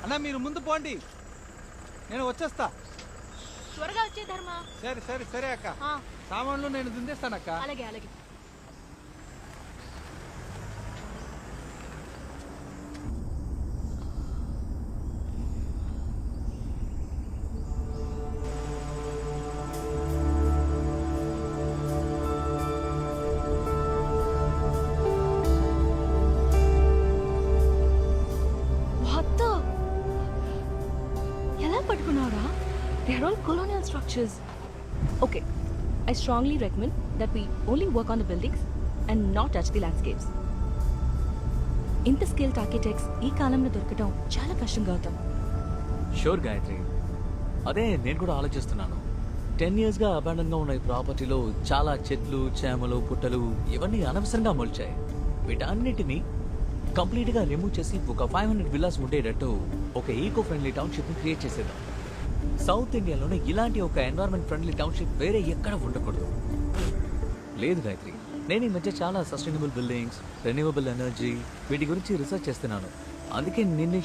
అన్నా మీరు ముందు పోండి, నేను వచ్చేస్తా. త్వరగా వచ్చే ధర్మ. సరే సరే సరే అక్క, సామాన్లు నేను దిందేస్తానక్క. అలాగే అలాగే. ఎలా పట్టుకున్నారా? They are all colonial structures. Okay, I strongly recommend that we only work on the buildings and not touch the landscapes. ఇంత స్కిల్డ్ ఆర్కిటెక్ట్స్ ఈ కాలంలో దొరకడం చాలా కష్టంగా అవుతాం. షూర్ గాయత్రి, అదే నేను కూడా ఆలోచిస్తున్నాను. 10 yearsగా అబాండన్గా ఉన్న ఈ ప్రాపర్టీలో చాలా చెట్లు, చేమలు, పుట్టలు ఇవన్నీ అనవసరంగా మొలిచాయి. వీటన్నిటిని కంప్లీట్గా రిమూవ్ చేసి ఒక 500 విల్లాస్ ఉండేటట్టు ఒక ఈకో ఫ్రెండ్లీ టౌన్షిప్ని క్రియేట్ చేసేద్దాం. సౌత్ ఇండియాలోనే ఇలాంటి ఒక ఎన్వైరన్మెంట్ ఫ్రెండ్లీ టౌన్షిప్ వేరే ఎక్కడ ఉండకూడదు. లేదు గాయత్రి, నేను ఈ మధ్య చాలా సస్టైనబుల్ బిల్డింగ్స్, రెన్యూవబుల్ ఎనర్జీ వీటి గురించి రీసెర్చ్ చేస్తున్నాను. అందుకే నిన్ను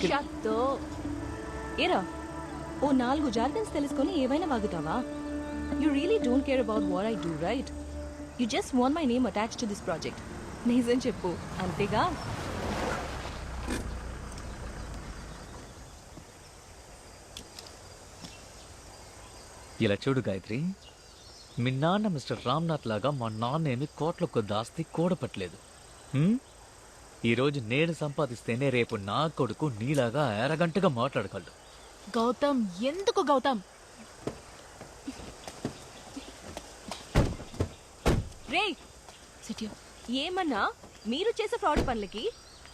ఏరా, ఓ 4 జార్గన్స్ తెలుసుకొని ఏవైనా వాగుతావా? You really don't care about what I do, right? You just want my name attached to this project. నిజం చెప్పు, అంతేగా? ఇలా చూడు గాయత్రి, మీ నాన్న మిస్టర్ రామ్నాథ్ లాగా మా నాన్న ఏమి కోట్ల కొద్ది ఆస్తి కూడపట్లేదు. ఈరోజు నేను సంపాదిస్తేనే రేపు నా కొడుకు నీలాగా అరగంటగా మాట్లాడగలడు. గౌతమ్, ఎందుకు గౌతమ్? రే సిటీ, ఏమన్నా మీరు చేసే ఫ్రాడ్ పనులకి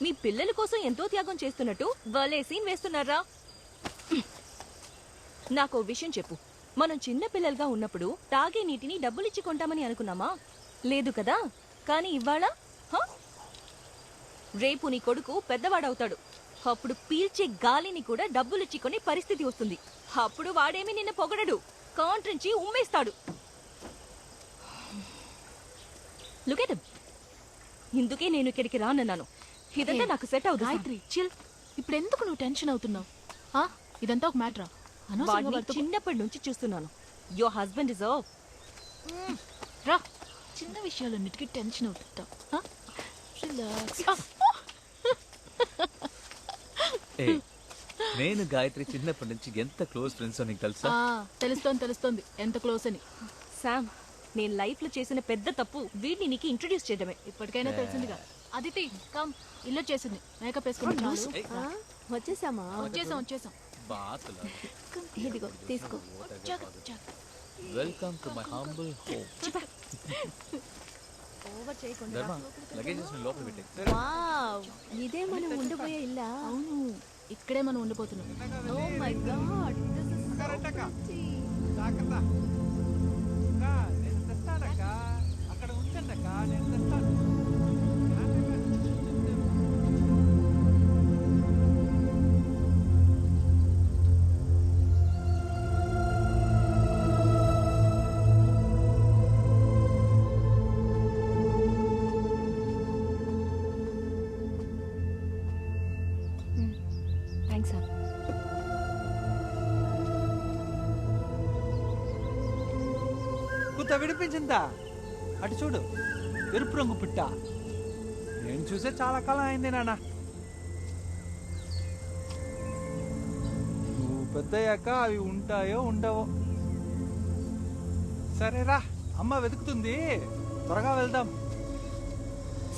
మీ పిల్లల కోసం ఎంతో త్యాగం చేస్తున్నట్టు వాళ్ళే సీన్ వేస్తున్నారా? నాకు ఓ విషయం చెప్పు, మనం చిన్న పిల్లలుగా ఉన్నప్పుడు తాగే నీటిని డబ్బులిచ్చి కొంటామని అనుకున్నామా? లేదు కదా. కానీ ఇవాళ రేపు నీ కొడుకు పెద్దవాడవుతాడు. అప్పుడు పీల్చే గాలిని కూడా డబ్బులిచ్చి కొనే పరిస్థితి వస్తుంది. అప్పుడు వాడేమి నిన్ను పొగడడు, కాంట్రించి ఉమ్మేస్తాడు. Look at him. ఇందుకే నేను ఇక్కడికి రానన్నాను. ఇదంతా నాకు సెట్ అవుతుంది. గాయత్రి చిల్. ఇప్పుడు ఎందుకు నువ్వు టెన్షన్ అవుతున్నావు? ఇదంతా ఒక మ్యాటరా? చిన్నప్పటి నుంచి చూస్తున్నాను. యువర్ హస్బెండ్ ఇస్ రా, చిన్న విషయాలన్నిటికీ టెన్షన్ అవుతుంటావు. నేను గాయత్రి చిన్నప్పటి నుంచి ఎంత క్లోజ్ ఫ్రెండ్స్ నీకు తెలుసా? తెలుస్తోంది ఎంత క్లోజ్ అని. శామ్, నేను లైఫ్ లో చేసిన పెద్ద తప్పు వీడిని నీకు ఇంట్రొడ్యూస్ చేయడమే. ఇప్పటికైనా తెలిసిందిగా. అదితి కమ్, ఇల్లు చేసింది. మేకప్ వేసుకుంటున్నా. వచ్చేసామా? వచ్చేసాం. ఇదిగో తీసుకో. Welcome to my humble home. Over చేయకుండా ధర్మ, లగేజెస్ ని లోపల పెట్టే. వావ్, ఇదే మనం ఉండిపోయే ఇల్లా? అవును, ఇక్కడే మనం ఉండిపోతున్నాం. Oh my god, this is so pretty. జాగ్రత్త అక్క, నేను తెస్తానక్క. అక్కడ ఉంచండి అక్క, నేను తెస్తాను. Thanks sir. కుత్త విడిపించిందా? అటు చూడు, ఎరుపు రంగు పిట్ట. నేను చూసే చాలా కాలం అయింది నాన్న. నువ్వు పెద్దయ్యాక అవి ఉంటాయో ఉండవో. సరేరా, అమ్మ వెతుకుతుంది, త్వరగా వెళ్దాం.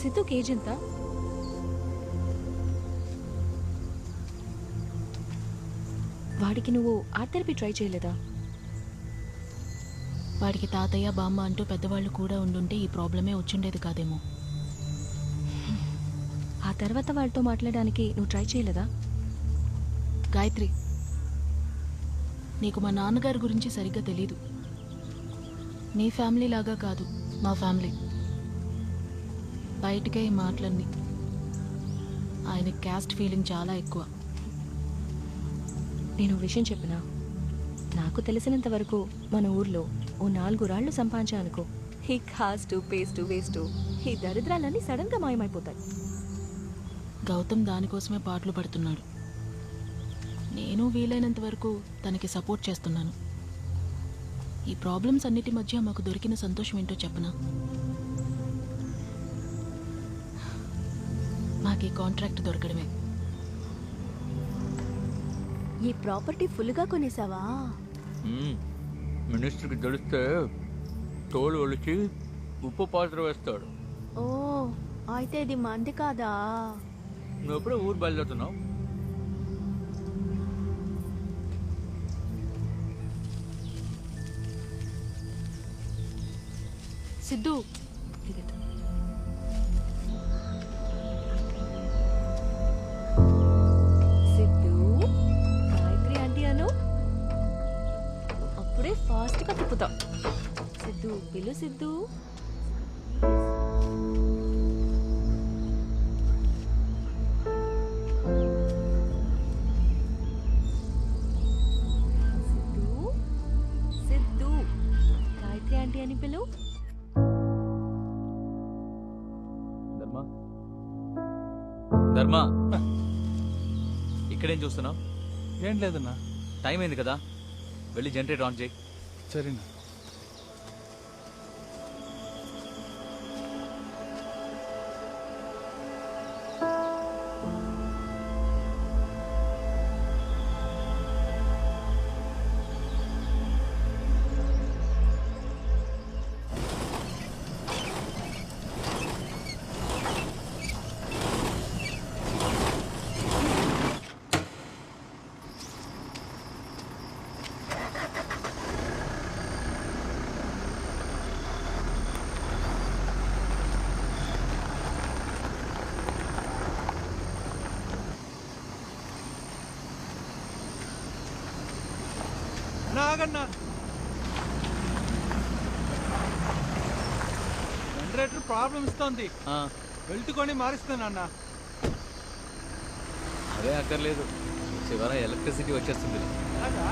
సిద్ధుకి ఏజ్ ఎంత? వాడికి నువ్వు ఆర్ట్ థెరపీ ట్రై చేయలేదా? వాడికి తాతయ్య, బామ్మ అంటూ పెద్దవాళ్ళు కూడా ఉండుంటే ఈ ప్రాబ్లమే వచ్చిండేది కాదేమో. ఆ తర్వాత వాళ్ళతో మాట్లాడడానికి నువ్వు ట్రై చేయలేదా? గాయత్రి, నీకు మా నాన్నగారి గురించి సరిగ్గా తెలీదు. నీ ఫ్యామిలీ లాగా కాదు మా ఫ్యామిలీ. బయటకే ఈ మాటలన్నీ. ఆయన క్యాస్ట్ ఫీలింగ్ చాలా ఎక్కువ. నేను విషయం చెప్పినా, నాకు తెలిసినంత వరకు మన ఊర్లో ఓ 4 రాళ్లు సంపాదించా అనుకో, ఈ కాస్ట్, పేస్ట్, వేస్ట్, ఈ దరిద్రాలన్నీ సడన్ గా మాయమైపోతాయి. గౌతమ్ దానికోసమే పాటలు పడుతున్నాడు. నేను వీలైనంత వరకు తనకి సపోర్ట్ చేస్తున్నాను. ఈ ప్రాబ్లమ్స్ అన్నిటి మధ్య మాకు దొరికిన సంతోషం ఏంటో చెప్పనా? మాకు ఈ కాంట్రాక్ట్ దొరకడమే. ఈ ప్రాపర్టీ ఫుల్గా కొనేసావా? మినిస్టర్కి తెలిస్తే తోలు ఒలిచి ఉప్పు పాత్ర వేస్తాడు. ఓ అయితే ఇది మంది కాదా? నువ్వు ఎప్పుడో ఊరు బయలుదేరుతున్నావు? సిద్ధు, సిద్ధు, గాయత్రి ఆంటీ అను. అప్పుడే ఫాస్ట్గా తిప్పుతాం. సిద్ధు పిలు సిద్ధు. సిద్ధు, సిద్ధు, గాయత్రి ఆంటీ అని పిలు. ధర్మ, ఇక్కడేం చూస్తున్నావు? ఏం లేదన్నా. టైం అయింది కదా, వెళ్ళి జనరేటర్ ఆన్ చేయి. సరేనా? ఆగన్నా, జనరేటర్ ప్రాబ్లం ఇస్తోంది. వెళ్తుకొని మారిస్తానన్నా. అదే అక్కర్లేదు, చివర ఎలక్ట్రిసిటీ వచ్చేస్తుంది. అలాగా?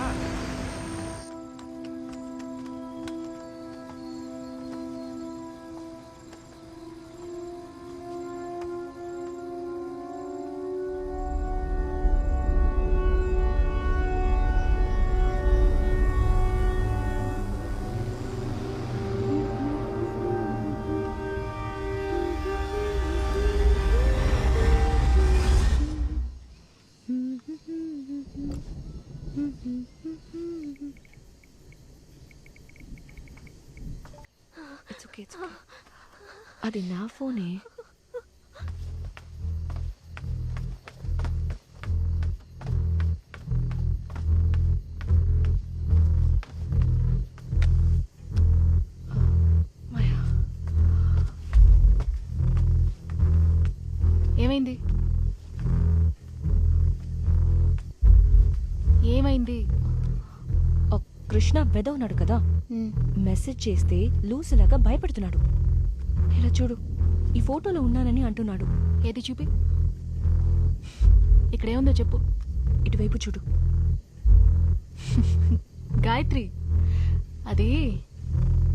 It's okay, it's okay. అది నా ఫోనే. ఏమైంది? ఏమైంది? కృష్ణ వెదవ్ ఉన్నాడు కదా, మెసేజ్ చేస్తే లూసులాగా భయపడుతున్నాడు. ఇలా చూడు, ఈ ఫోటోలో ఉన్నానని అంటున్నాడు. ఏది చూపి, ఇక్కడేముందో చెప్పు. ఇటువైపు చూడు. గాయత్రి, అది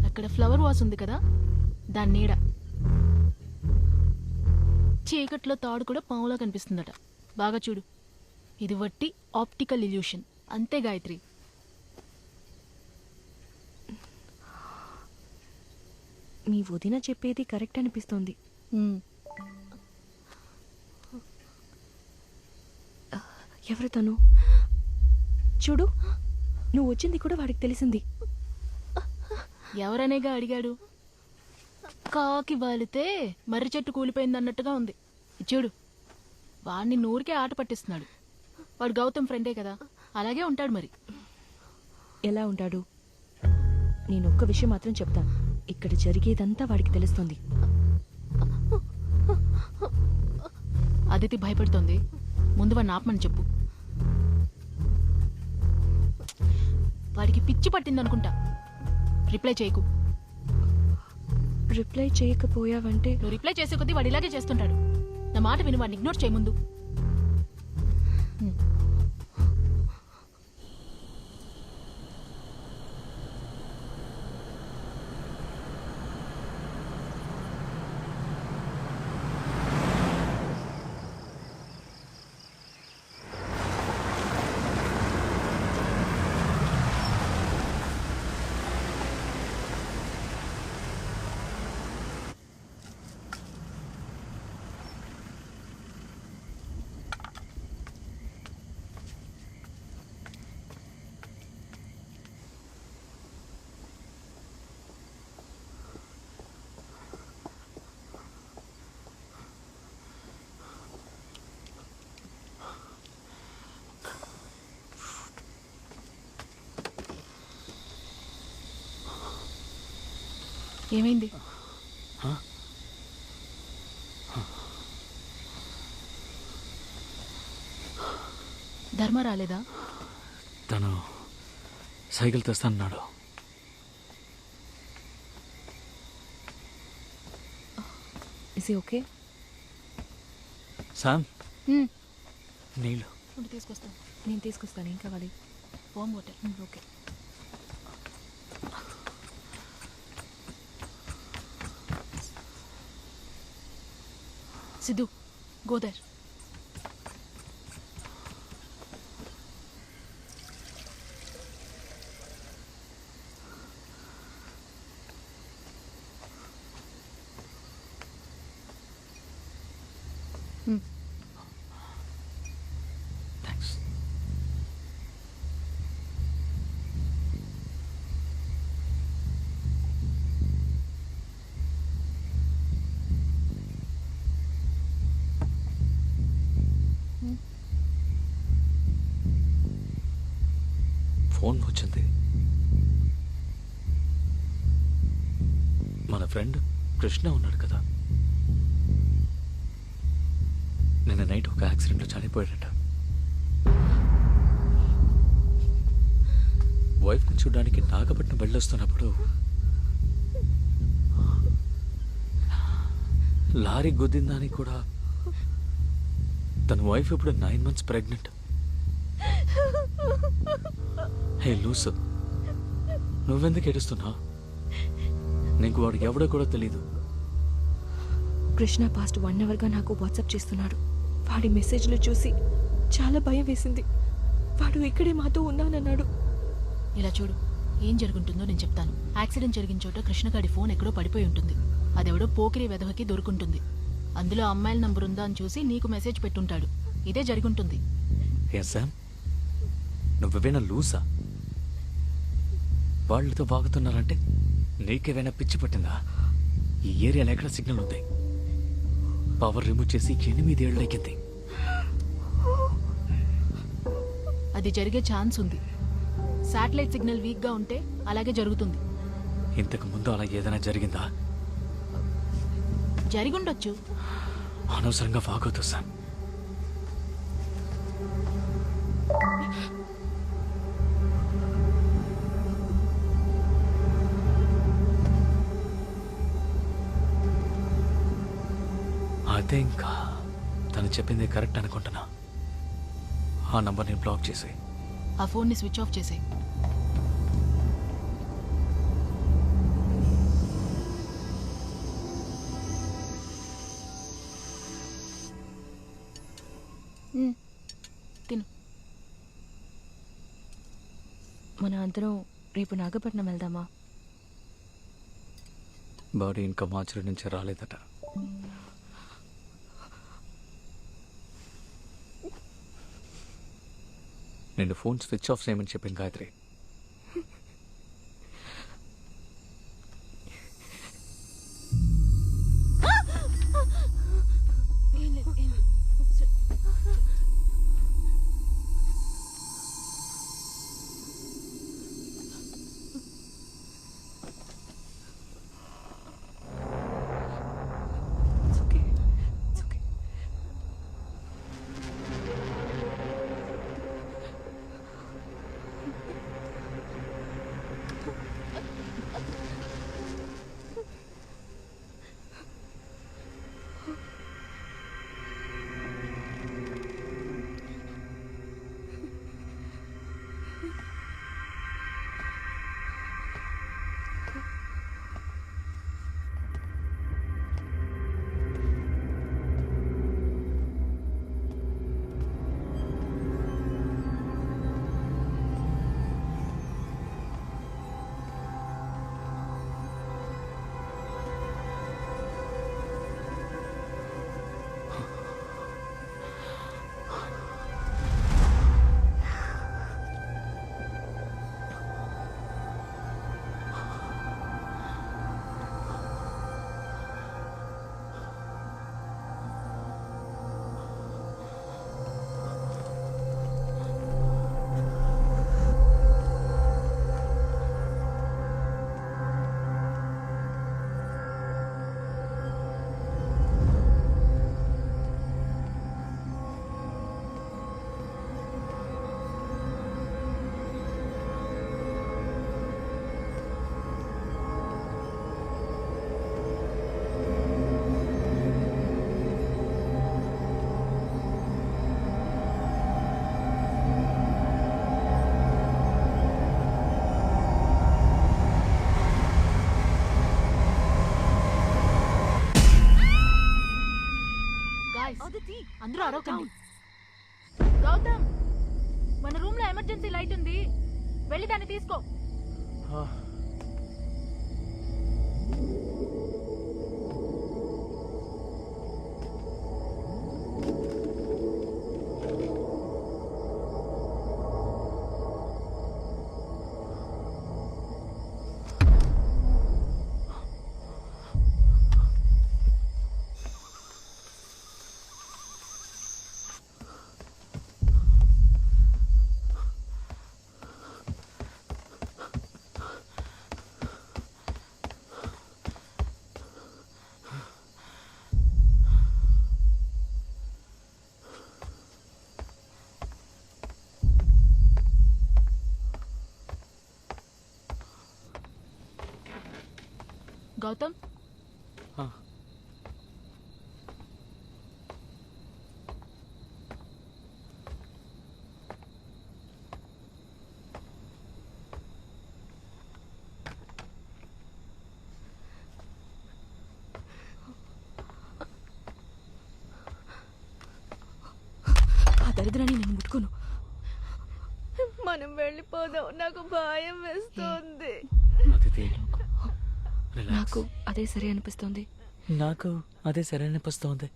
అక్కడ ఫ్లవర్ వాస్ ఉంది కదా, దాని నీడ. చీకట్లో తాడు కూడా పాములా కనిపిస్తుందట. బాగా చూడు, ఇది వట్టి ఆప్టికల్ ఇల్యూషన్ అంతే గాయత్రి. మీ వదిన చెప్పేది కరెక్ట్ అనిపిస్తోంది. ఎవరు తను? చూడు, నువ్వు వచ్చింది కూడా వాడికి తెలిసింది. ఎవరనేగా అడిగాడు? కాకి వాలితే మర్రి చెట్టు కూలిపోయింది అన్నట్టుగా ఉంది. చూడు, వాడిని నూరికే ఆట పట్టిస్తున్నాడు. వాడు గౌతమ్ ఫ్రెండే కదా, అలాగే ఉంటాడు. మరి ఎలా ఉంటాడు? నేను ఒక్క విషయం మాత్రం చెప్తాను, ఇక్కడ జరిగేదంతా వాడికి తెలుస్తుంది. అదితి భయపడుతోంది, ముందు వాడిని ఆపమని చెప్పు. వాడికి పిచ్చి పట్టిందనుకుంటా. రిప్లై చేయకు. రిప్లై చేయకపోయావంటే? నువ్వు రిప్లై చేసే కొద్దీ వాడు ఇలాగే చేస్తుంటాడు. నా మాట విని వాడిని ఇగ్నోర్ చేయ ముందు. ఏమైంది? ధర్మ రాలేదా? తను సైకిల్ తెస్తానన్నాడు. Is he okay? Sam, hmm. నీళ్ళు. ఉండు, తీసుకొస్తాను. నేను తీసుకొస్తాను. ఏం కావాలి? Warm water. Okay. Siddhu, go there. Thanks. Phone వచ్చింది. మన ఫ్రెండ్ కృష్ణ ఉన్నాడు కదా, నిన్న నైట్ ఒక యాక్సిడెంట్లో చనిపోయాడట. వైఫ్ని చూడడానికి నాగపట్నం వెళ్ళొస్తున్నప్పుడు లారీ గుద్దిందని కూడా తన వైఫ్ ఇప్పుడు 9 months ప్రెగ్నెంట్. హే లూసు, నువ్వెందుకు ఏడుస్తున్నా? నీకు వాడికి ఎవడో కూడా తెలీదు. కృష్ణ పాస్ట్ 1 hourగా నాకు వాట్సాప్ చేస్తున్నాడు. వాడి మెసేజ్లు చూసి చాలా భయం వేసింది. వాడు ఇక్కడే మాతో ఉన్నానన్నాడు. ఇలా చూడు, ఏం జరుగుంటుందో నేను చెప్తాను. యాక్సిడెంట్ జరిగిన చోట కృష్ణగాడి ఫోన్ ఎక్కడో పడిపోయి ఉంటుంది. అదెవడో పోకిరి వెధవకి దొరుకుంటుంది. అందులో అమ్మాయిల నంబర్ ఉందా అని చూసి నీకు మెసేజ్ పెట్టుంటాడు. ఇదే జరుగుంటుంది. ఏ శామ్, నువ్వేనా లూసా? వాళ్ళతో వాగుతున్నారంటే నీకేమైనా పిచ్చి పట్టిందా? ఈ ఏరియాలో ఎక్కడ సిగ్నల్ ఉంది? పవర్ రిమూవ్ చేసి 8 ఏళ్ళెక్కింది. అది జరిగే ఛాన్స్ ఉంది. శాటిలైట్ సిగ్నల్ వీక్గా ఉంటే అలాగే జరుగుతుంది. ఇంతకు ముందు అలా ఏదైనా జరిగిందా? జరిగుండొచ్చు. అనవసరంగా వాగొద్దు శామ్. అదే ఇంకా తను చెప్పింది కరెక్ట్ అనుకుంటున్నా. ఆ నంబర్ని బ్లాక్ చేసి ఆ ఫోన్ని స్విచ్ ఆఫ్ చేసే. తిను. మన అందరం రేపు నాగపట్నం వెళ్దామా? బాడీ ఇంకా మార్చి నుంచి రాలేదట. నేను ఫోన్ స్విచ్ ఆఫ్ చేయమని చెప్పింది Gayatri. It's okay. It's okay. Aditi అందరూ అరవకండి. గౌతమ్, మన రూమ్ లో ఎమర్జెన్సీ లైట్ ఉంది, వెళ్ళి దాన్ని తీసుకో. గౌతమ్, ఆ దరిద్రాన్ని నేను ముట్టుకోను. మనం వెళ్ళిపోదాం, నాకు భయం వేస్తుంది. అదితి, నాకు అదే సరే అనిపిస్తోంది. నాకు అదే సరే అనిపిస్తోంది.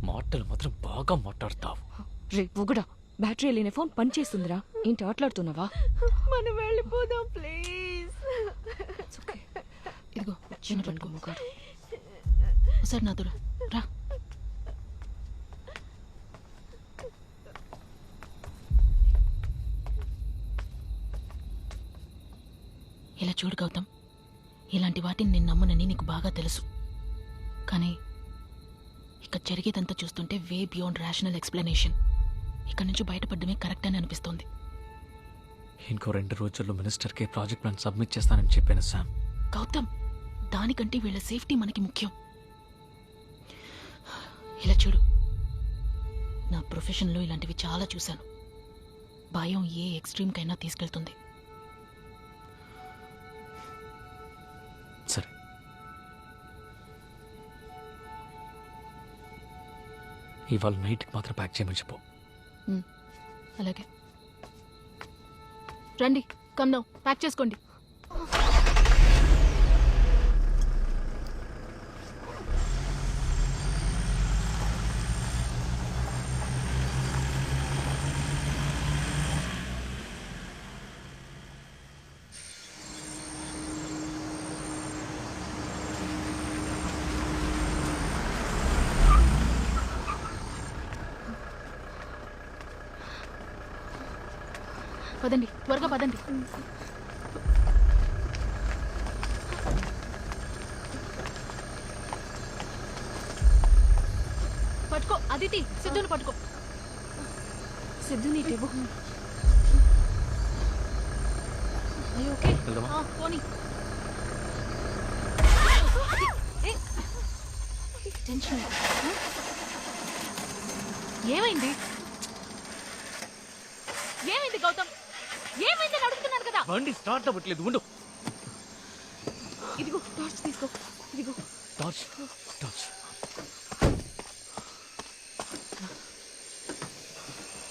మాటలు మాత్రం బాగా మాట్లాడతావు. రే ఒకడా, బ్యాటరీ లేని ఫోన్ పని చేస్తుందిరా. ఏంటి ఆటలాడుతున్నావా? మనం వెళ్ళిపోదాం ప్లీజ్. ఇదిగో చిన్న పట్టుకో. ఒకసారి నాతో రా. ఇలా చూడు గౌతమ్, ఇలాంటి వాటిని నేను నమ్మనని నీకు బాగా తెలుసు. కానీ ఇక్కడ జరిగేదంతా చూస్తుంటే వే బియాండ్ రేషనల్ ఎక్స్ప్లెనేషన్. ఇక్కడ నుంచి బయటపడమే కరెక్ట్ అని అనిపిస్తోంది. ఇంకో 2 రోజుల్లో మినిస్టర్కి ప్రాజెక్ట్ ప్లాన్ సబ్మిట్ చేస్తానని చెప్పాను శామ్. గౌతమ్, దానికంటే వీళ్ళ సేఫ్టీ మనకి ముఖ్యం. ఇలా చూడు, నా ప్రొఫెషన్లో ఇలాంటివి చాలా చూశాను. భయం ఏ ఎక్స్ట్రీమ్కైనా తీసుకెళ్తుంది. సరే, ఇవాళ నైట్కి మాత్రం ప్యాక్ చేయమని చెప్పు. అలాగే. రండి, కమ్ నౌ, ప్యాక్ చేసుకోండి. పదండి, త్వరగా పదండి. పట్టుకో అదితి, సిద్ధుని పట్టుకో. సిద్ధు నీ టేబు. అయ్యో ఓకే, వెళ్దామా? పోనీ. టెన్షన్. ఏమైంది? ఏమైంది గౌతమ్? ఏమైంది అని అడుగుతున్నాను కదా. బండి స్టార్ట్ అవ్వట్లేదు, ఉండు. ఇదిగో టార్చ్ తీసుకో. ఇదిగో torch, torch.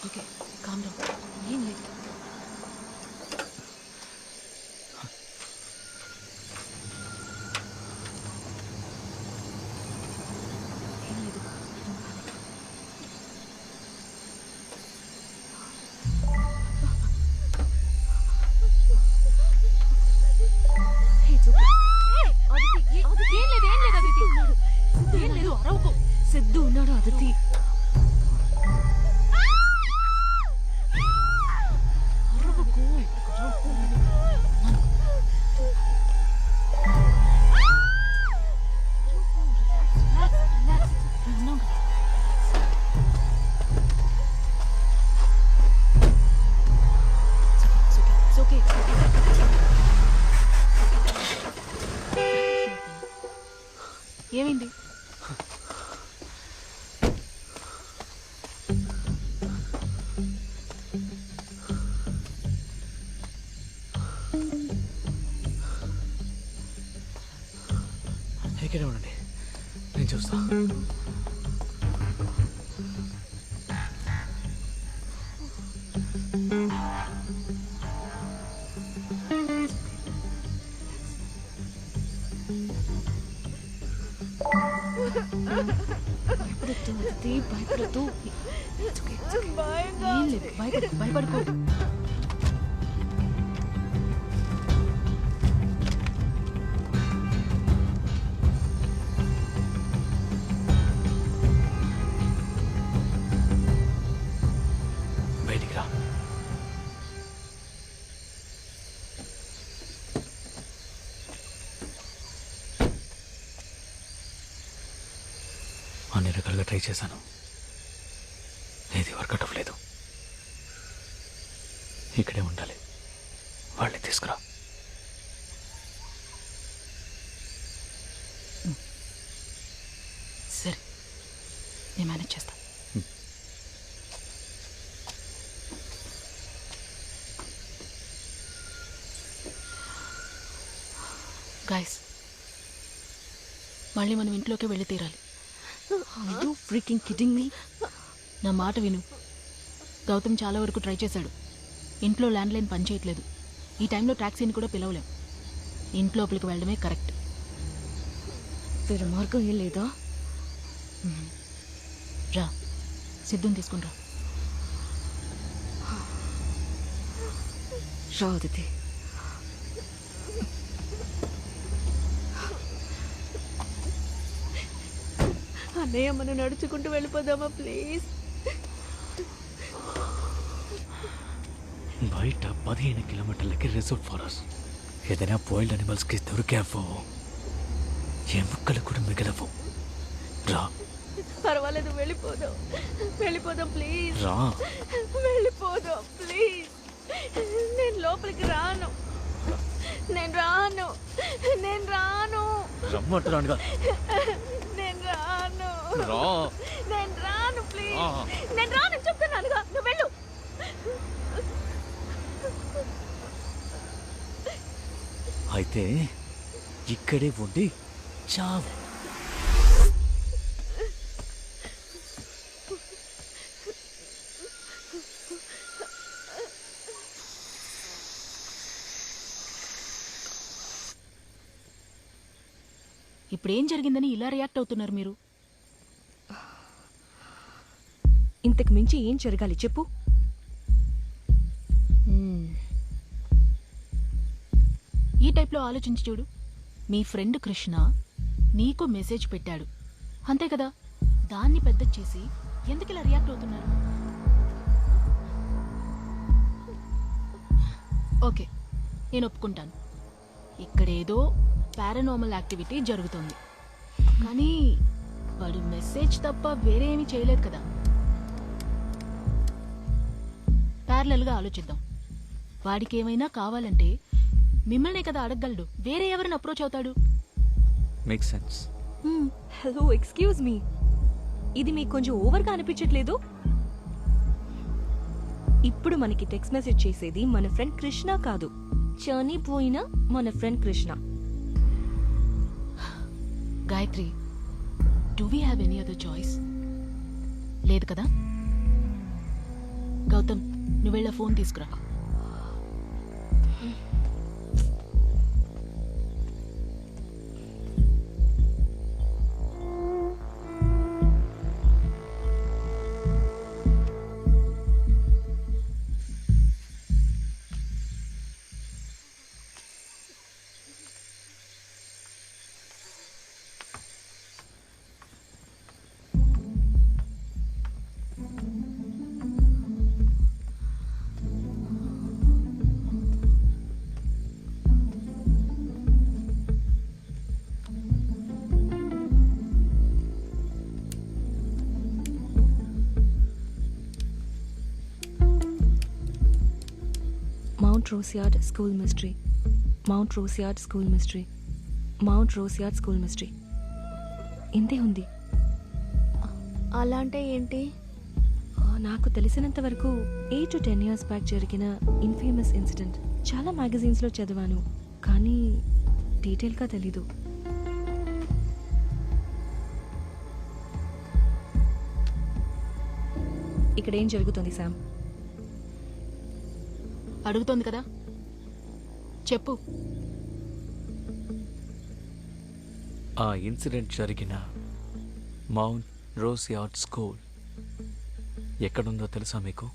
Okay, calm down. ఏం లేదు. ఏం లేదు. ఏం లేదు, అరవకు. సిద్ధు ఉన్నాడు అదితి. అరవకు. ఏమైంది? ఇక్కడే ఉండండి, నేను చూస్తా. భయపడద్దు అదితి, భయపడద్దు. It's okay, it's okay. భయంగా ఏం లేదు, భయపడుకో. బయటికి రా. అన్ని రకాలుగా ట్రై చేశాను, ఏది వర్కౌట్ అవ్వలేదు. ఇక్కడే ఉండాలి, వాళ్ళని తీసుకురా. సరే, నేను మేనేజ్ చేస్తా. గాయస్, మళ్ళీ మనం ఇంట్లోకి వెళ్ళి తీరాలి. Are you freaking kidding me? నా మాట విను. గౌతమ్ చాలా వరకు ట్రై చేశాడు. ఇంట్లో ల్యాండ్లైన్ పనిచేయట్లేదు. ఈ టైంలో ట్యాక్సీని కూడా పిలవలేం. ఇంట్లోపలికి వెళ్ళడమే కరెక్ట్. వేరే మార్గం ఏం లేదా? రా, సిద్ధుని తీసుకుని రా. రా అదితి. అన్నయ్య మనం నడుచుకుంటూ వెళ్ళిపోదామా ప్లీజ్? బయట 15 కిలోమీటర్లకి రిజర్వ్ ఫారెస్ట్. ఏదైనా బాయిల్డ్ అనిమల్స్కి దొరికావో ఎముకలు కూడా మిగలవు. రా పర్వాలేదు, వెళ్ళిపోదాం ప్లీజ్. రా. వెళ్ళిపోదాం ప్లీజ్. నేను లోపలికి రాను. నేను రాను. రమ్మంటున్నానుగా. నేను రాను. రా. నేను రాను ప్లీజ్. ఆ. నేను రాను చెప్తున్నానుగా, నువ్వు వెళ్ళు. అయితే ఇక్కడే ఉండి చావు. ఇప్పుడేం జరిగిందని ఇలా రియాక్ట్ అవుతున్నారు మీరు? ఇంతకు మించి ఏం జరగాలి చెప్పు? ఈ టైప్లో ఆలోచించి చూడు. మీ ఫ్రెండ్ కృష్ణ నీకు మెసేజ్ పెట్టాడు, అంతే కదా? దాన్ని పెద్ద చేసి ఎందుకు ఇలా రియాక్ట్ అవుతున్నారు? ఓకే, నేను ఒప్పుకుంటాను, ఇక్కడేదో పారానార్మల్ యాక్టివిటీ జరుగుతుంది. కానీ వాడు మెసేజ్ తప్ప వేరే ఏమీ చేయలేదు కదా. ప్యారలల్గా ఆలోచిద్దాం. వాడికి ఏమైనా కావాలంటే మిమ్మల్నే కదా అడగగలడు, వేరే ఎవరిని అప్రోచ్ అవుతాడు? Make sense. Hello, excuse me, ఇది మీకు కొంచెం ఓవర్గా అనిపించట్లేదు? ఇప్పుడు మనకి టెక్స్ట్ మెసేజ్ చేసేది మన ఫ్రెండ్ కృష్ణ కాదు, చనిపోయిన మన friend Krishna. Gayatri, do we have any other choice? లేదు కదా? గౌతమ్, నువ్వు వెళ్ళా ఫోన్ తీసుకురా. Mount Roseyard School Mystery. Mount Roseyard School Mystery. Mount Roseyard School Mystery. ఇంతే ఉంది. అలా అంటే ఏంటి? నాకు తెలిసినంత వరకు 8 to 10 years బ్యాక్ జరిగిన ఇన్ఫేమస్ ఇన్సిడెంట్. చాలా మ్యాగజైన్స్లో చదివాను, కానీ డీటెయిల్గా తెలీదు. ఇక్కడ ఏం జరుగుతుంది శామ్? అడుగుతోంది కదా, చెప్పు. ఆ ఇన్సిడెంట్ జరిగిన మౌంట్ రోసియార్డ్ స్కూల్ ఎక్కడుందో తెలుసా మీకు?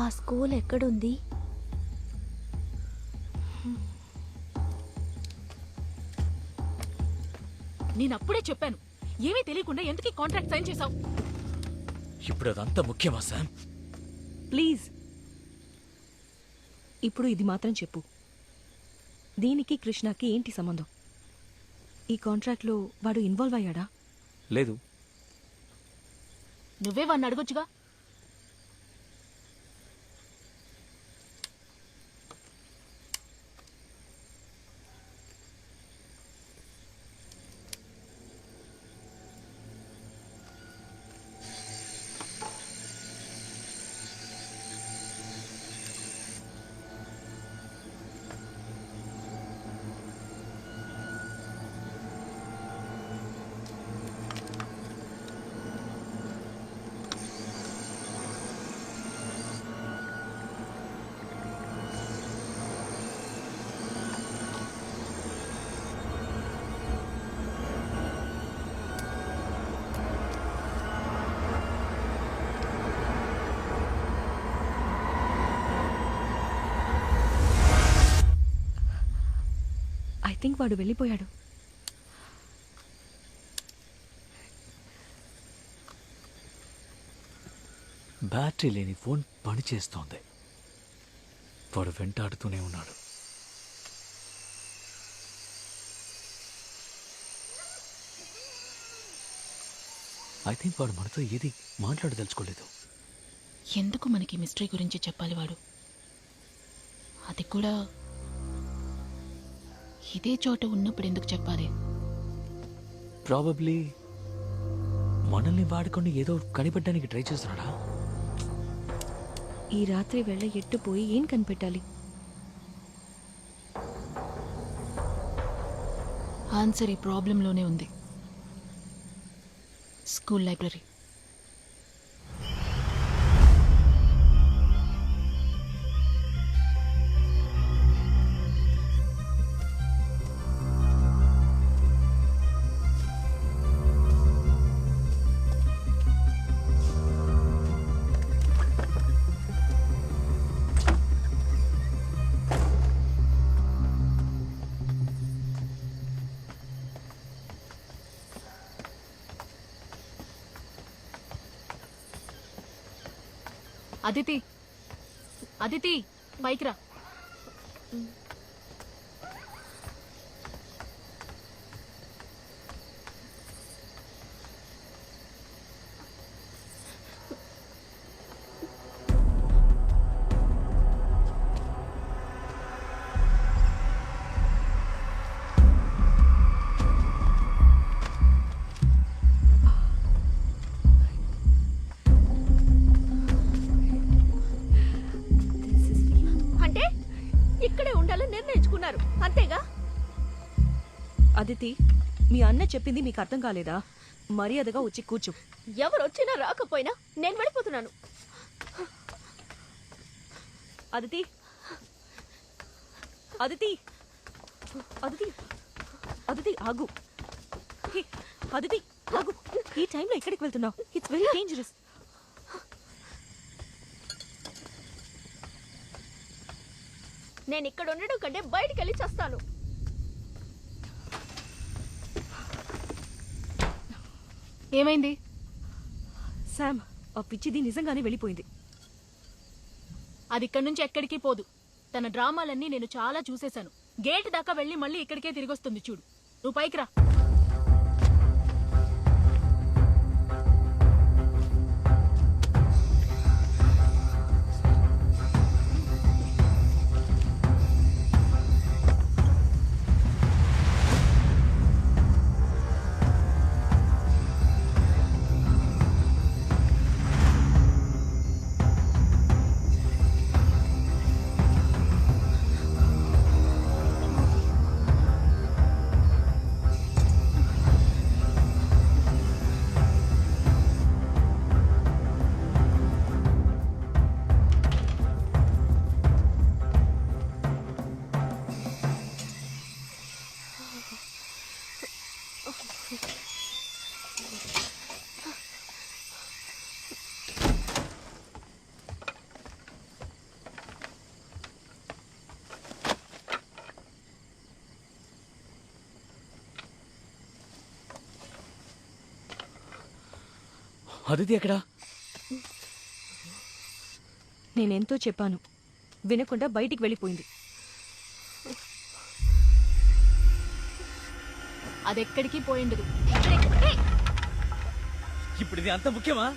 ఆ స్కూల్ ఎక్కడుంది? నేను అప్పుడే చెప్పాను, ఏమీ తెలియకుండా ఎందుకు ఈ కాంట్రాక్ట్ సైన్ చేశావు? ఇప్పుడు అదంతా ముఖ్యమా శామ్? ప్లీజ్ ఇప్పుడు ఇది మాత్రం చెప్పు, దీనికి కృష్ణకి ఏంటి సంబంధం? ఈ కాంట్రాక్ట్లో వాడు ఇన్వాల్వ్ అయ్యాడా? లేదు. నువ్వే వాడిని అడగొచ్చుగా. ఐ థింక్ వాడు వెళ్ళిపోయాడు. బ్యాటరీ లేని ఫోన్ పనిచేస్తోంది. వాడు వెంటాడుతూనే ఉన్నాడు. ఐ థింక్ వాడు మనతో ఏది మాట్లాడదలుచుకోలేదు. ఎందుకు మనకి మిస్టరీ గురించి చెప్పాలి వాడు? అది కూడా ఇదే చోట ఉన్నప్పుడు ఎందుకు చెప్పాలి? ప్రాబబ్లీ మనల్ని వాడుకొని ఏదో కనిపెట్టడానికి ట్రై చేస్తున్నాడా? ఈ రాత్రి వేళ ఎట్టుపోయి ఏం కనిపెట్టాలి? ఆన్సర్ ఈ ప్రాబ్లంలోనే ఉంది. School library. అదితి, అదితి, పైకి రా. అంటే ఇక్కడే ఉండాలని నిర్ణయించుకున్నారు అంతేగా? అదితి, మీ అన్న చెప్పింది మీకు అర్థం కాలేదా? మర్యాదగా వచ్చి కూర్చో. ఎవరు వచ్చినా రాకపోయినా నేను వెళ్ళిపోతున్నాను. అదితి, అదితి, అదితి, అదితి ఆగు. హే, అదితి ఆగు. ఈ టైంలో ఎక్కడికి వెళ్తున్నావు? It's very dangerous. నేను ఇక్కడ ఉండడం కంటే బయటికి వెళ్ళి చేస్తాను. ఏమైంది? శామ్, ఆ పిచ్చిది నిజంగానే వెళ్ళిపోయింది. అది ఇక్కడి నుంచి ఎక్కడికి పోదు. తన డ్రామాలన్నీ నేను చాలా చూసేశాను. గేట్ దాకా వెళ్ళి మళ్ళీ ఇక్కడికే తిరిగొస్తుంది. చూడు, నువ్వు పైకి రా. అదితి ఎక్కడా? నేనెంతో చెప్పాను, వినకుండా బయటికి వెళ్ళిపోయింది. అదెక్కడికి పోయిండదు. ఇప్పుడు ఇది అంత ముఖ్యమా?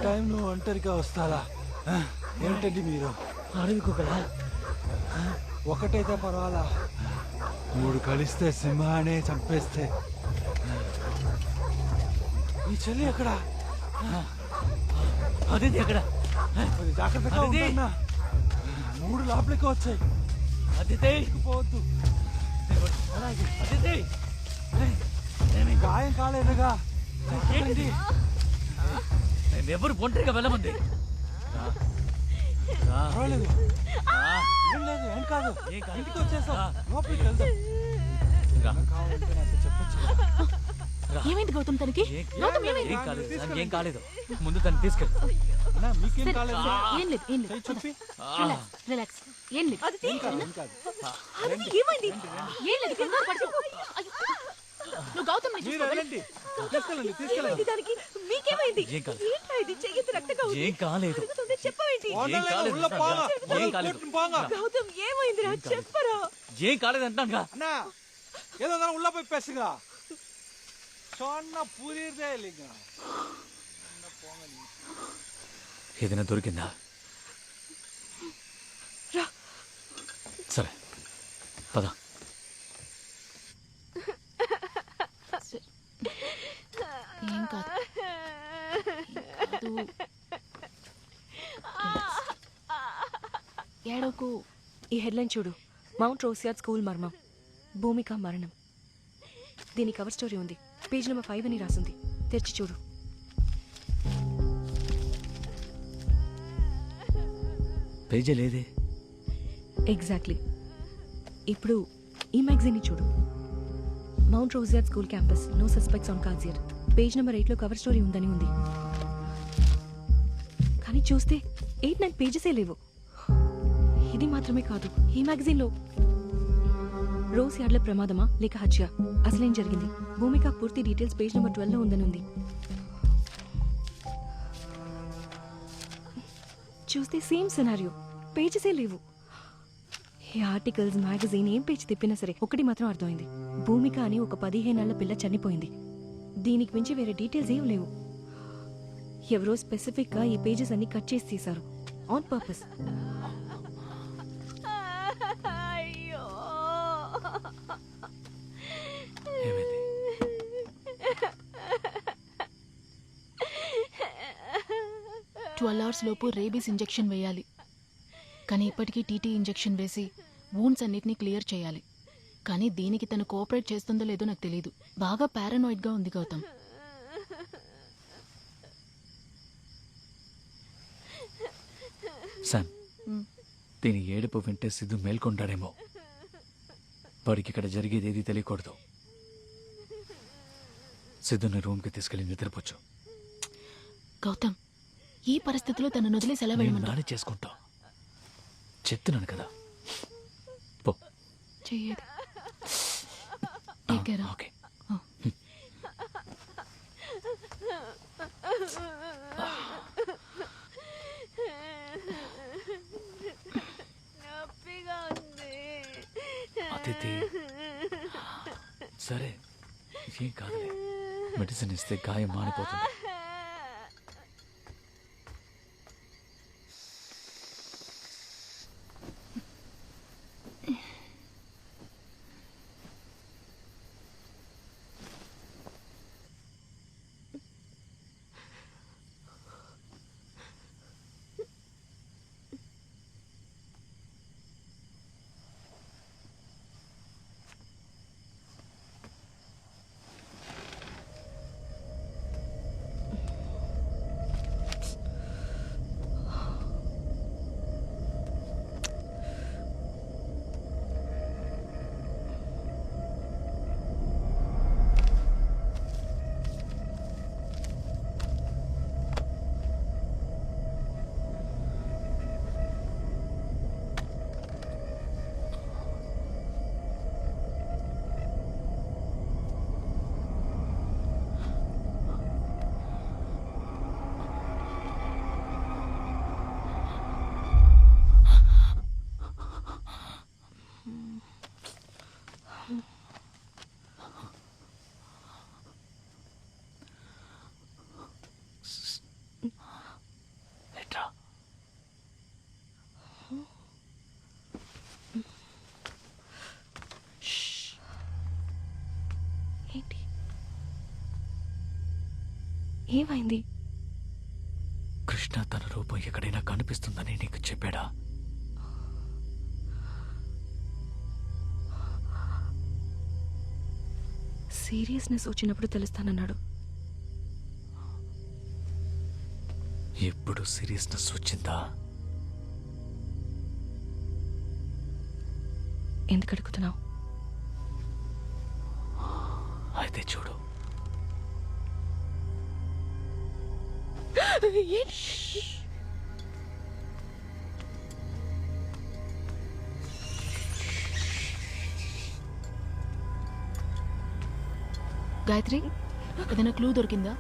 టైంలో ఒంటరిగా వస్తారా? ఏంటండి మీరు? అడవికొకలా ఒకటైతే పర్వాలా, 3 కలిస్తే సింహానే చంపేస్తే. ఈ చెల్లి ఎక్కడ? అదితి ఎక్కడ? అది జాగ్రత్తగా అదితి! ఉండన్నా. 3 లోపలికి వచ్చాయి. అదితి! పోవద్దు. అదితి! గాయం కాలేదుగా. ఏంటిది? ఎవరు ఒంటరిగా వెళ్ళమంది? పర్వాలేదు, ఏం లేదు, ఏం కాదు. ఇంటికి వచ్చేసాం, లోపలికి వెళ్దాం. కావాలంటే నాతో చెప్పొచ్చు. ఏమైంది గౌతమ్ తనకి? గౌతమ్ ఏమైంది? ఏం కాలేదు, ఏం కాలేదు. ముందు తను తీసుకెళ్ళి. అన్నా, మీకేం కాలేదు? ఏం లేదు, ఏం లేదు. చెప్పి రిలాక్స్. ఏం లేదు. ఏం కాదు, ఏం కాదు. ఏమైంది? ఏం లేదు. కంగారు పడకు. అయ్యో. నువ్వు గౌతమ్ మీరు వెళ్ళండి, తీసుకెళ్ళండి, తీసుకెళ్ళండి. దానికి మీకేమైంది? ఏం కాదు. ఏంట్రా ఇది? చెయ్యొద్దు, రక్తంగా ఉంది. ఏం కాలేదు. అడుగుతుంటే చెప్పవేంటి? ఏం కాలేదు. ఉள்ள పోగా, ఏం కాలేదు. పోగా. గౌతమ్ ఏమైందిరా? చెప్పరా. ఏం కాలేదు అంటున్నాగా. అన్నా, ఏదో దాని ఉள்ள పోయి పెసగా సొన్న పూరిదే లింగ. ఏదైనా దొరికిందా? సరే పద. ఏం కాదు. ఏడోకు. ఈ హెడ్లైన్ చూడు, మౌంట్ రోసియాడ్ స్కూల్ మర్మం, భూమిక మరణం. దీని కవర్ స్టోరీ ఉంది, పేజ్ నెంబర్ 5 అని రాసింది. తెరిచి చూడు. పేజీ లేదే. ఎగ్జాక్ట్లీ. ఇప్పుడు ఈ మ్యాగజైన్ని చూడు, mount Rosiad school campus, no suspects on కాజియర్. పేజ్ నెంబర్ 8లో కవర్ స్టోరీ ఉందని ఉంది, కానీ చూస్తే 8-9 పేజెసే లేవు. ఇది మాత్రమే కాదు, ఈ మ్యాగజైన్లో రోజ్ యార్డ్ల ప్రమాదమా లేక హత్య? అసలేం జరిగింది? భూమిక పూర్తి డీటెయిల్స్ పేజ్ నెంబర్ 12 లో ఉందని ఉంది. చూస్తే సేమ్ సినారియో, పేజెసే లేవు. ఈ ఆర్టికల్స్, మ్యాగజైన్ ఏం పేజ్ తిప్పినా సరే ఒకటి మాత్రం అర్థమైంది. భూమిక అని ఒక 15 ఏళ్ల పిల్ల చనిపోయింది. దీనికి మించి వేరే డీటెయిల్స్ ఏం లేవు. ఎవరో స్పెసిఫిక్ గా ఈ పేజెస్ అన్ని కట్ చేసి తీశారు ఆన్ పర్పస్. అయ్యో 12 hours లోపు రేబీస్ ఇంజెక్షన్ వేయాలి. కానీ ఇప్పటికీ టీటీ ఇంజెక్షన్ వేసి వూండ్స్ అన్నిటినీ క్లియర్ చేయాలి. కానీ దీనికి తను కోఆపరేట్ చేస్తుందో లేదో నాకు తెలియదు. బాగా పారానాయిడ్గా ఉంది గౌతమ్. సామ్, దీని ఏడుపు వింటే సిద్ధు మేల్కొంటాడేమో. వాడికి ఇక్కడ జరిగేది ఏది తెలియకూడదు. సిద్ధుని రూమ్కి తీసుకెళ్ళి నిద్రపోచ్చు. గౌతమ్, ఈ పరిస్థితిలో తను వదిలేసి ఎలా వెళ్ళమంటావు? నానే చేసుకుంటా, చెప్తున్నాను కదా. పో. చెయ్యేది. Take care. ఓకే. నొప్పిగా ఉంది. అతిథి, సరే ఏం కాదులే, మెడిసిన్ ఇస్తే గాయం మానిపోతుంది. ఏంటి? ఏమైంది? కృష్ణ తన రూపం ఎక్కడైనా కనిపిస్తుందని నీకు చెప్పాడా? సీరియస్నెస్ వచ్చినప్పుడు తెలుస్తానన్నాడు. ఎప్పుడు సీరియస్నెస్ వచ్చిందా? ఎందుకు అడుగుతున్నావు? అయితే చూడు. గాయత్రి, ఏదైనా క్లూ దొరికిందా?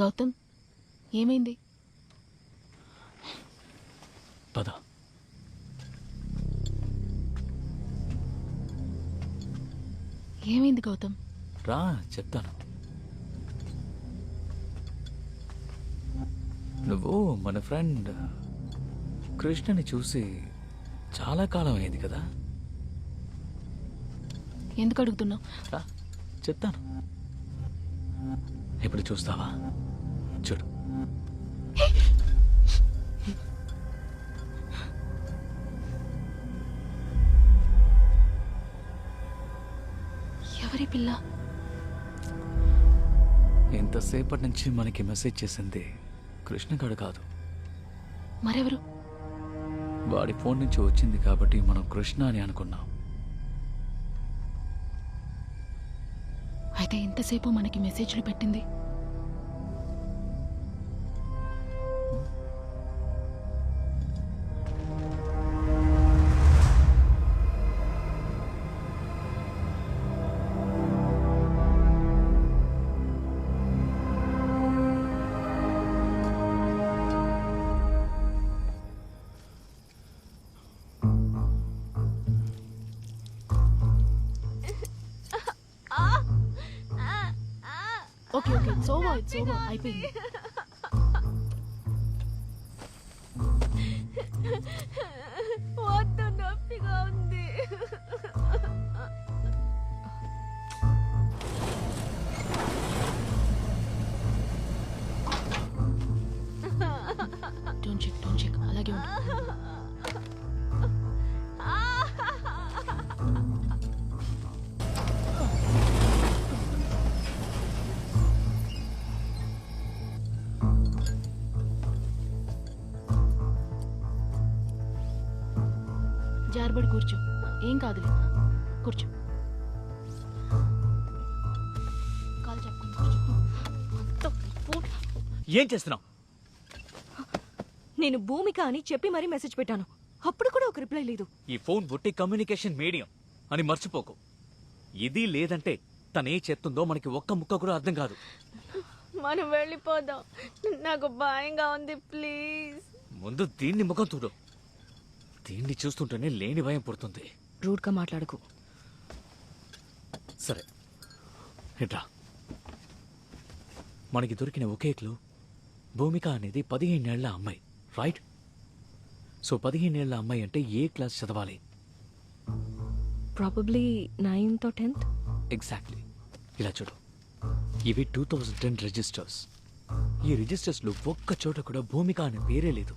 గౌతమ్, ఏమైంది? పద. ఏమైంది గౌతమ్? రా చెప్తాను. నువ్వు మన ఫ్రెండ్ కృష్ణని చూసి చాలా కాలం అయింది కదా? ఎందుకు అడుగుతున్నావు? రా చెప్తాను. ఇప్పుడు చూస్తావా? చూడు. ఎవరి పిల్ల? ఇంతసేపటి నుంచి మనకి మెసేజ్ చేసింది కృష్ణగాడు కాదు. మరెవరు? వాడి ఫోన్ నుంచి వచ్చింది కాబట్టి మనం కృష్ణ అని అనుకున్నాం. అయితే ఇంతసేపు మనకి మెసేజ్లు పెట్టింది ఓకే ఓకే ఇట్స్ ఓవర్ అయిపోయింది. వద్దు, నొప్పిగా ఉంది. డోంట్ చెక్ అలాగే ఉండు. జారబడి కూర్చో, ఏం కాదులే, కూర్చో. కాలు చెప్పుకుని కూర్చో. ఏం చేస్తున్నావు? నేను భూమిక అని చెప్పి మరీ మెసేజ్ పెట్టాను, అప్పుడు కూడా ఒక రిప్లై లేదు. ఈ ఫోన్ ఒట్టి కమ్యూనికేషన్ మీడియం అని మర్చిపోకు. ఇది లేదంటే తనే చెప్తుందో మనకి ఒక్క ముక్క కూడా అర్థం కాదు. మనం వెళ్ళిపోదాం, నాకు భయంగా ఉంది, ప్లీజ్. ముందు దీన్ని ముఖం చూడు. దీన్ని చూస్తుంటేనే లేని భయం పుడుతుంది. రూడ్ గా మాట్లాడకు. సరే ఇట్రా. మనకి దొరికిన ఒకే క్లూ భూమిక అనేది 15 ఏళ్ల అమ్మాయి, రైట్? సో 15 ఏళ్ల అమ్మాయి అంటే ఏ క్లాస్ చదవాలి? Probably 9th or 10th. Exactly. ఇలా చూడు, ఇవి 2010 రిజిస్టర్స్. ఈ రిజిస్టర్స్ లో ఒక్క చోట కూడా భూమిక అనే పేరే లేదు.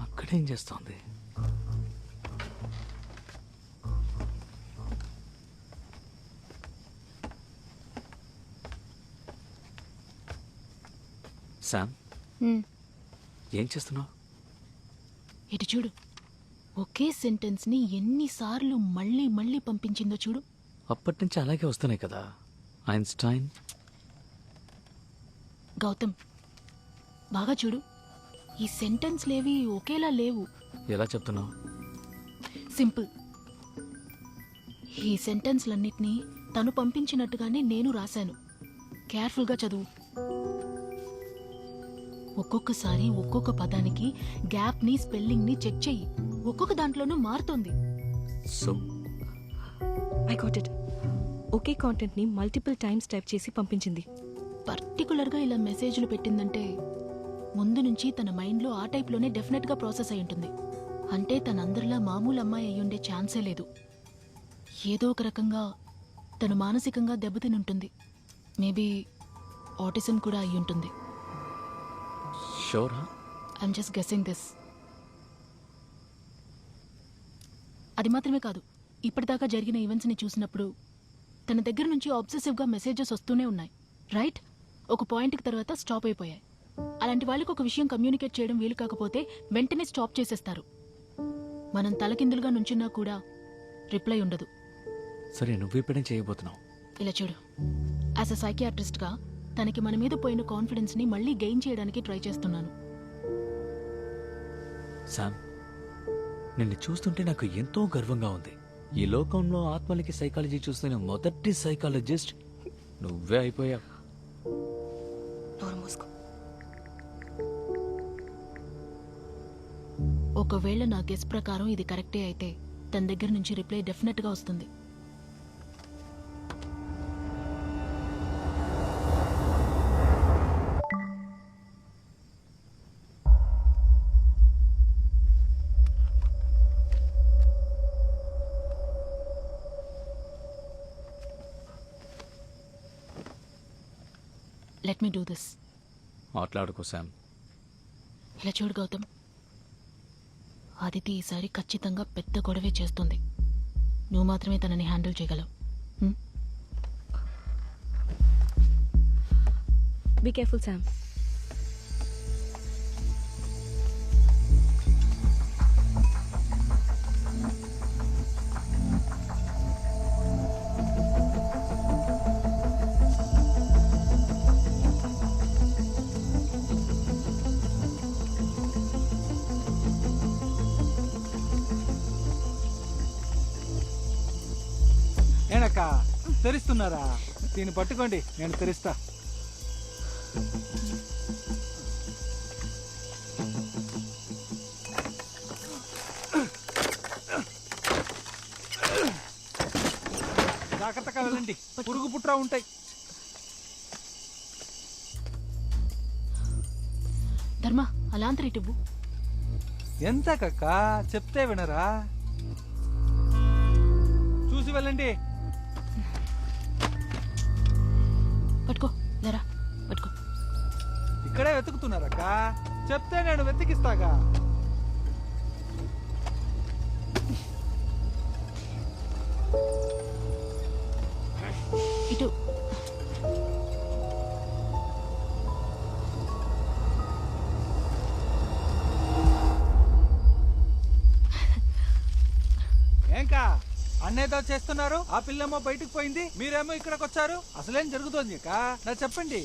అక్కడేం చేస్తోంది? శామ్, ఏం చేస్తున్నావు? ఇటు చూడు, ఒకే సెంటెన్స్ ని ఎన్నిసార్లు మళ్ళీ మళ్ళీ పంపించిందో చూడు. అప్పటి నుంచి అలాగే వస్తున్నాయి కదా. ఐన్స్టైన్. గౌతమ్, బాగా చూడు, ఈ సెంటెన్స్ లేవి ఒకేలా లేవు. ఎలా చెప్తున్నావు? సింపుల్. ఈ సెంటెన్స్లన్నిటినీ తను పంపించినట్టుగానే నేను రాశాను. కేర్ఫుల్గా చదువు. ఒక్కొక్కసారి ఒక్కొక్క పదానికి గ్యాప్ని, స్పెల్లింగ్ని చెక్ చెయ్యి. ఒక్కొక్క దాంట్లోనూ మారుతోంది. So I got it. Okay content ని మల్టిపుల్ టైమ్స్ టైప్ చేసి పంపించింది. పర్టికులర్గా ఇలా మెసేజ్లు పెట్టిందంటే ముందు నుంచి తన మైండ్లో ఆ టైప్లోనే డెఫినెట్గా ప్రాసెస్ అయి ఉంటుంది. అంటే తనందరిలా మామూలు అమ్మాయి అయ్యుండే ఛాన్సే లేదు. ఏదో ఒక రకంగా తను మానసికంగా దెబ్బతిని ఉంటుంది. మేబీ ఆటిజం కూడా అయి ఉంటుంది. షూరా? I'm just guessing this. అది మాత్రమే కాదు, ఇప్పటిదాకా జరిగిన ఈవెంట్స్ని చూసినప్పుడు తన దగ్గర నుంచి ఆబ్సెసివ్గా మెసేజెస్ వస్తూనే ఉన్నాయి, రైట్? ఒక పాయింట్కి తర్వాత స్టాప్ అయిపోయాయి. అలాంటి వాళ్ళకి ఒక విషయం కమ్యూనికేట్ చేయడం వీలు కాకపోతే వెంటనే స్టాప్ చేసేస్తారు. మనం తలకిందులుగా నుంచున్నా కూడా రిప్లై ఉండదు. సరే, నువ్వేపేం చేయబోతున్నావు? ఇలా చూడు, యాజ్ అ సైకియాట్రిస్ట్గా తనకి మన మీద పోయిన కాన్ఫిడెన్స్ని మళ్ళీ గెయిన్ చేయడానికి ట్రై చేస్తున్నాను. శామ్, నిన్ను చూస్తుంటే నాకు ఎంతో గర్వంగా ఉంది. ఈ లోకంలో ఆత్మలకి సైకాలజీ చూస్తున్న మొదటి సైకాలజిస్ట్ నువ్వే అయిపోయావు. ఒకవేళ నా గెస్ ప్రకారం ఇది కరెక్టే అయితే తన దగ్గర నుంచి రిప్లై డెఫినెట్గా వస్తుంది. Let me do this. మాట్లాడుకో శామ్. ఇలా చూడు గౌతమ్, ఆదితి ఈసారి ఖచ్చితంగా పెద్ద గొడవే చేస్తుంది. నువ్వు మాత్రమే తనని హ్యాండిల్ చేయగలవు. Be careful Sam. బెదిరిస్తున్నారా? దీన్ని పట్టుకోండి, నేను తెరిస్తా. జాగ్రత్తగా వెళ్ళండి, పురుగు పుట్రా ఉంటాయి. ధర్మ అలాంతరి ఇవ్వు. ఎంత కక్క చెప్తే వినరా? చూసి వెళ్ళండి. పట్టుకో లేరా, పట్టుకో. ఇక్కడే వెతుకుతున్నారక్క, చెప్తే నేను వెతికిస్తాగా. ఇటు ఏంకా అన్నేదో చేస్తున్నారు? ఆ పిల్లేమో బయటకు పోయింది, మీరేమో ఇక్కడికి వచ్చారు. అసలేం జరుగుతోంది అక్క? నాకు చెప్పండి.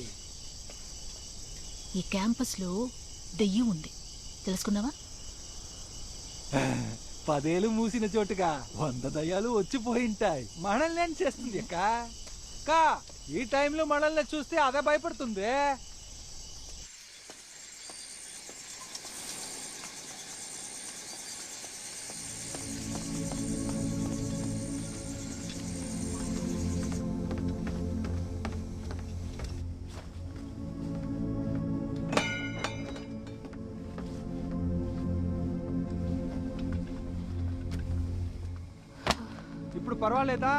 ఈ క్యాంపస్ లో దెయ్యం ఉంది, తెలుసుకున్నావా? 10 ఏళ్ళు మూసిన చోటుగా 100 దయ్యాలు వచ్చిపోయింటాయి. మనల్ని ఏం చేస్తుంది అక్క? కా ఈ టైంలో మనల్ని చూస్తే అదే భయపడుతుంది. ఇప్పుడు పర్వాలేదా?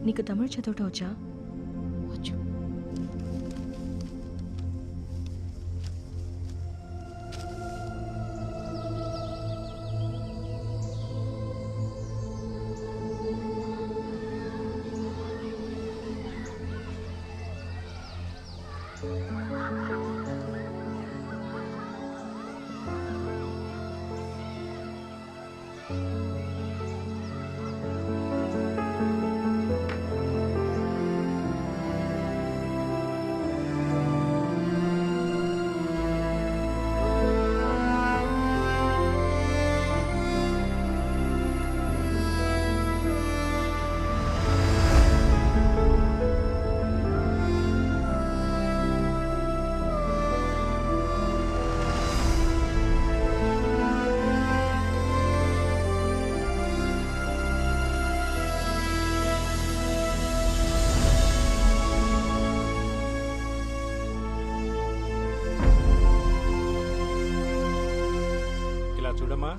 నీకు తమిళ చదవటం వచ్చా? వచ్చు. చూడమ్మా,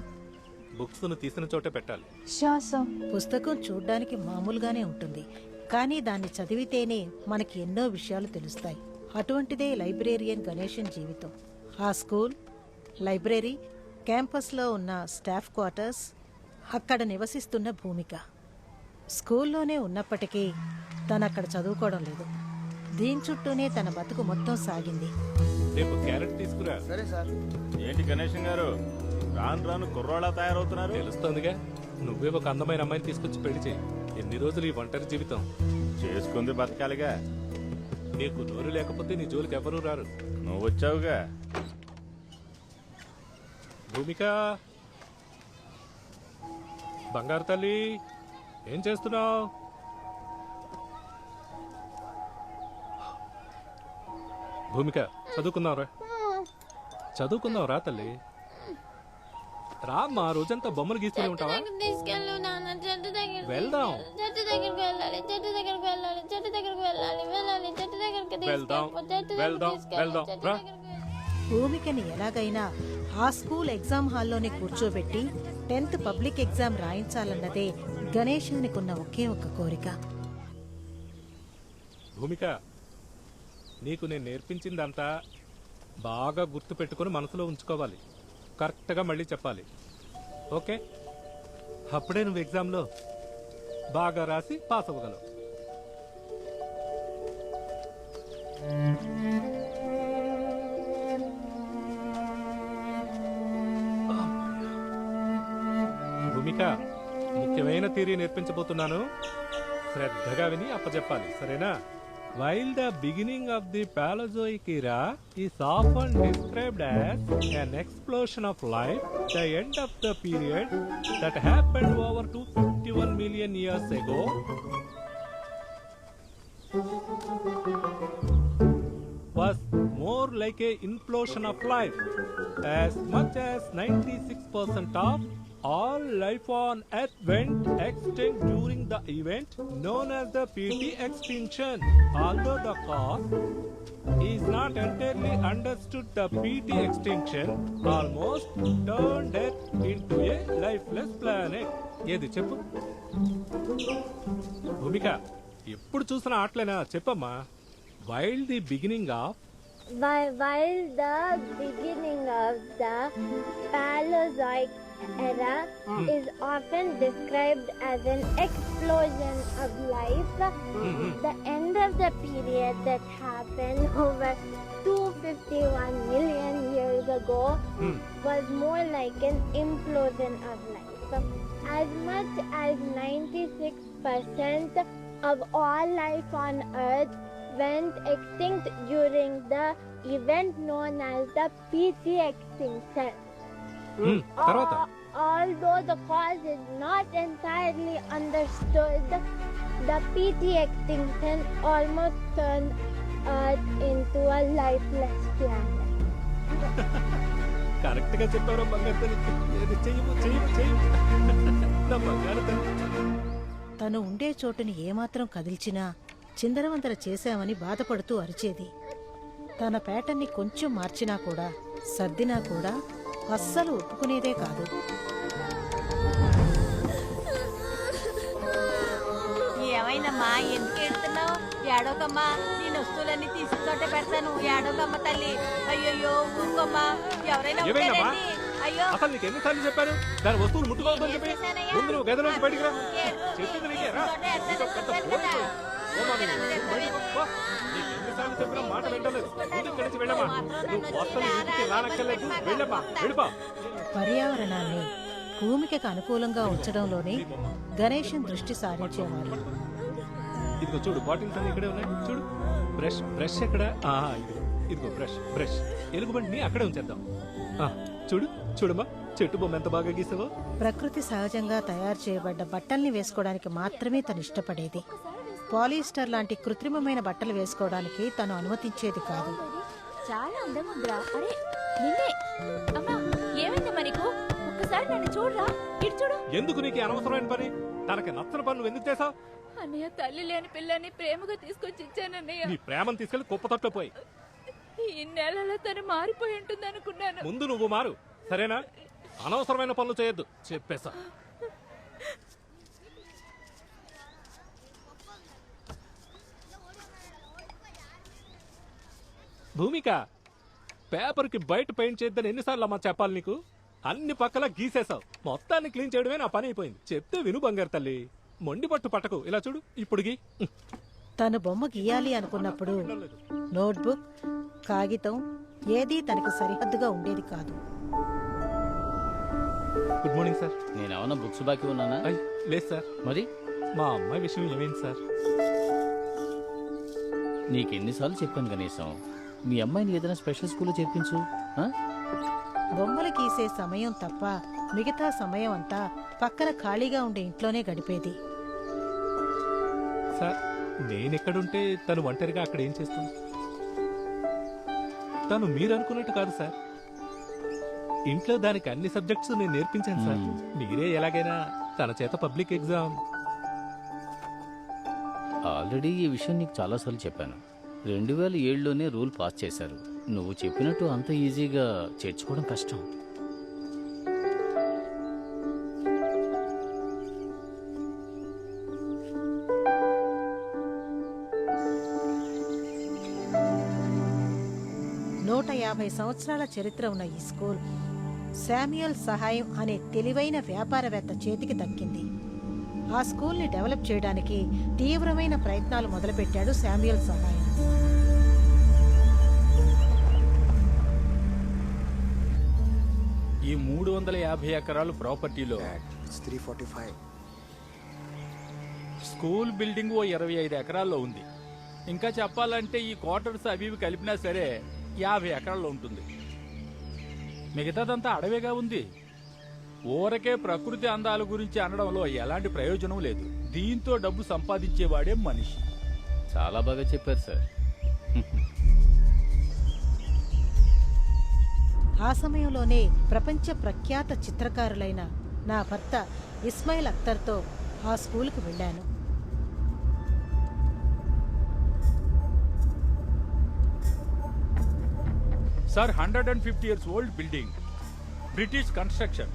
బుక్స్ ను తీసిన చోటే పెట్టాలి. పుస్తకం చూడ్డానికి మామూలుగానే ఉంటుంది, కానీ దాన్ని చదివితేనే మనకి ఎన్నో విషయాలు తెలుస్తాయి. అటువంటిదే లైబ్రేరియన్ గణేశన్ జీవితం. ఆ స్కూల్, లైబ్రరీ, క్యాంపస్లో ఉన్న స్టాఫ్ క్వార్టర్స్, అక్కడ నివసిస్తున్న భూమిక. స్కూల్లోనే ఉన్నప్పటికీ తను అక్కడ చదువుకోవడం లేదు. దీని చుట్టూనే తన బతుకు మొత్తం సాగింది. రేపు క్యారెట్ తీసుకురా. సరే సార్. ఏంటి గణేశం గారు, రాను రాను కుర్రోళ్ళ తయారవుతున్నారు? తెలుస్తోందిగా, నువ్వే ఒక అందమైన అమ్మాయిని తీసుకొచ్చి పెళ్లి చేయి. ఎన్ని రోజులు ఈ ఒంటరి జీవితం? చేసుకుంది బతకాలిగా. నీకు నోరు లేకపోతే నీ జోలికి ఎవరూ రారు. నువ్వు వచ్చావుగా. భూమిక, బంగారు తల్లి, ఏం చేస్తున్నావు? భూమిక, చదువుకుందావురా తల్లి. రామ్మా, రోజంతా బొమ్మలు గీస్తూనే ఉంటావా? తీసుకెళ్ళు నాన్న, చెట్టు దగ్గర వెళ్దాం. చెట్టు దగ్గరికి వెళ్ళాలి, చెట్టు దగ్గరికి వెళ్ళాలి, చెట్టు దగ్గరికి వెళ్ళాలి, వెళ్ళాలి, చెట్టు దగ్గరికి వెళ్దాం. రా. భూమికని ఎలాగైనా ఆ స్కూల్ ఎగ్జామ్ హాల్లోనే కూర్చోబెట్టి 10th పబ్లిక్ ఎగ్జామ్ రాయించాలన్నదే గణేశానికున్న ఒకే ఒక్క కోరిక. భూమిక, నీకు నేను నేర్పించిందంతా బాగా గుర్తు పెట్టుకుని మనసులో ఉంచుకోవాలి. కరెక్ట్గా మళ్ళీ చెప్పాలి, ఓకే? అప్పుడే నువ్వు ఎగ్జామ్లో బాగా రాసి పాస్ అవ్వగలవు. భూమిక, ముఖ్యమైన థియరీ నేర్పించబోతున్నాను. శ్రద్ధగా విని అప్పచెప్పాలి, సరేనా? While the beginning of the Paleozoic era is often described as an explosion of life, the end of the period that happened over 251 million years ago was more like a implosion of life. As much as 96% of all life on Earth went extinct during the event known as the PT extinction. Although the cause is not entirely understood, the PT extinction almost turned Earth into a lifeless planet. ఏది చెప్పు భూమిక, ఎప్పుడు చూసిన ఆటలేనా? చెప్పమ్మా. While the beginning of the Paleozoic era is often described as an explosion of life, the end of the period that happened over 251 million years ago was more like an implosion of life. As much as 96% of all life on Earth went extinct during the event known as the PT extinction. తర్వాత Although the cause is not entirely understood, the PT extinction almost turned Earth into a lifeless planet. Correct గా చెప్పారు బంగారు తల్లి. ఏది చెయ్యము చెయ్యము చెయ్యము నా బంగారు తల్లి. తను ఉండే చోటుని ఏమాత్రం కదిల్చినా చిందరవందర చేశామని బాధపడుతూ అరిచేది. తన ప్యాటర్న్ని కొంచెం మార్చినా కూడా, సర్దినా కూడా అస్సలు ఒప్పుకునేదే కాదు. ఏమైందమ్మా, ఎందుకు ఏడుతున్నావు? ఏడోకమ్మా, నేను వస్తువులన్నీ తీసిన చోట పెడతాను. ఏడోకమ్మ తల్లి. అయ్యయ్యో, ఊరుకోమ్మా. ఎవరైనా ఏమైందమ్మా? ఉంటారండి? అయ్యో, అసలు నీకు ఎన్నిసార్లు చెప్పాను దాని వస్తువులు ముట్టుకోవద్దని చెప్పి? చేశానయ్యా? ముందు నువ్వు గదిలోంచి బయటికి రా. ఏడు. చెప్పింది నీకే రా. చోట ఎత్తాను, నీకు పెద్ద వస్తాను పోటీ. కదా. ఓమా నువ్వు బయటికి పో. నీకు ఎన్నిసార్లు చెప్పినా మాట వింటలేదు. ముందు ఇక్కడి నుంచి వెళ్ళమ్మా. నువ్వు వస్తువులు ఇంటికి రానక్కర్లేదు. వెళ్ళమ్మా, వెళ్ళిపో. పర్యావరణాన్ని భూమికకు అనుకూలంగా ఉంచడంలోనే గణేశన్ దృష్టి సారించేవారు. ఇదిగో చూడు, బాటిల్స్ అన్ని ఇక్కడే ఉన్నాయి. చూడు, బ్రష్ బ్రష్ ఎక్కడ? ఇదిగో బ్రష్ బ్రష్. ఎలుగుబంటిని అక్కడే ఉంచేద్దాం. చూడు చూడమ్మా, చెట్టు బొమ్మ ఎంత బాగా గీసావో. ప్రకృతి సహజంగా తయారు చేయబడ్డ బట్టల్ని వేసుకోవడానికి మాత్రమే తను ఇష్టపడేది. పాలిస్టర్ లాంటి కృత్రిమమైన బట్టలు వేసుకోవడానికి తను అనుమతించేది కాదు. చాలా అందంగా ఉందిరా. అరే నిన్నే. అమ్మా, ఏమైందమ్మా నీకు? ఒక్కసారి నన్ను చూడరా. ఇటు చూడు. ఎందుకు నీకు ఈ అనవసరమైన పని? తనకి నచ్చని పని నువ్వు ఎందుకు చేసావు? అన్నయ్య, తల్లి లేని పిల్లని ప్రేమగా తీసుకొచ్చి ఇచ్చానన్నయ్య. నీ ప్రేమను తీసుకెళ్లి కుప్పతొట్లో పోయి. ఈ నెలలో తను మారిపోయి ఉంటుంది అనుకున్నాను. ముందు నువ్వు మారు, సరేనా? అనవసరమైన పనులు చేయొద్దు చెప్పేసా. భూమిక, పేపర్ కి బయట పెయింట్ చేద్దని ఎన్నిసార్లు అమ్మా చెప్పాలి నీకు? అన్ని పక్కల గీసేసావు. మొత్తాన్ని క్లీన్ చేయడమే నా పని అయిపోయింది. చెప్తే విను బంగారు తల్లి. మొండి పట్టు పట్టకు. ఇలా చూడు, ఇప్పుడు గీ. తను బొమ్మ గీయాలి అనుకున్నప్పుడు నోట్బుక్, కాగితం ఏదీ తనకి సరిహద్దుగా ఉండేది కాదు. Good morning sir. నేనేమన్నా బుక్స్ బాకీ ఉన్నానా? లేదు సార్. మరి మా అమ్మాయి విషయం ఏమైంది సార్? నీకెన్నిసార్లు చెప్పాను కనీసం మీ అమ్మాయిని ఏదైనా స్పెషల్ స్కూల్లో చేర్పించు. బొమ్మలు గీసే సమయం తప్ప మిగతా సమయం అంతా పక్కన ఖాళీగా ఉండే ఇంట్లోనే గడిపేది. సార్, నేనెక్కడుంటే తను ఒంటరిగా అక్కడ ఏం చేస్తుంది? తను మీరు అనుకున్నట్టు కాదు సార్. ఇంట్లో దానికి అన్ని సబ్జెక్ట్స్ నేను నేర్పించాను సార్. మీరే ఎలాగైనా తన చేత పబ్లిక్ ఎగ్జామ్. ఆల్రెడీ ఈ విషయం నీకు చాలాసార్లు చెప్పాను. 2007లోనే రూల్ పాస్ చేశారు. నువ్వు చెప్పినట్టు అంత ఈజీగా చేర్చుకోవడం కష్టం. నూట 50 సంవత్సరాల చరిత్ర ఉన్న ఈ స్కూల్ శామ్యుయల్ సహాయం అనే తెలివైన వ్యాపారవేత్త చేతికి దక్కింది. ఆ స్కూల్ని డెవలప్ చేయడానికి తీవ్రమైన ప్రయత్నాలు మొదలుపెట్టాడు శామ్యుయల్ సహాయం. ఈ 350 ఎకరాలు ప్రాపర్టీలో 345 స్కూల్ బిల్డింగ్ ఓ 25 ఎకరాల్లో ఉంది. ఇంకా చెప్పాలంటే ఈ క్వార్టర్స్ అవి ఇవి కలిపినా సరే 50 ఎకరాల్లో ఉంటుంది. మిగతాదంతా అడవిగా ఉంది. ఊరకే ప్రకృతి అందాల గురించి అనడంలో ఎలాంటి ప్రయోజనం లేదు. దీంతో డబ్బు సంపాదించేవాడే మనిషి. చాలా బాగా చెప్పారు సార్. ఆ సమయంలోనే ప్రపంచ ప్రఖ్యాత చిత్రకారులైన నా భర్త ఇస్మాయిల్ అఖ్తర్తో ఆ స్కూల్కి వెళ్ళాను. Sir 150 years old building, British construction.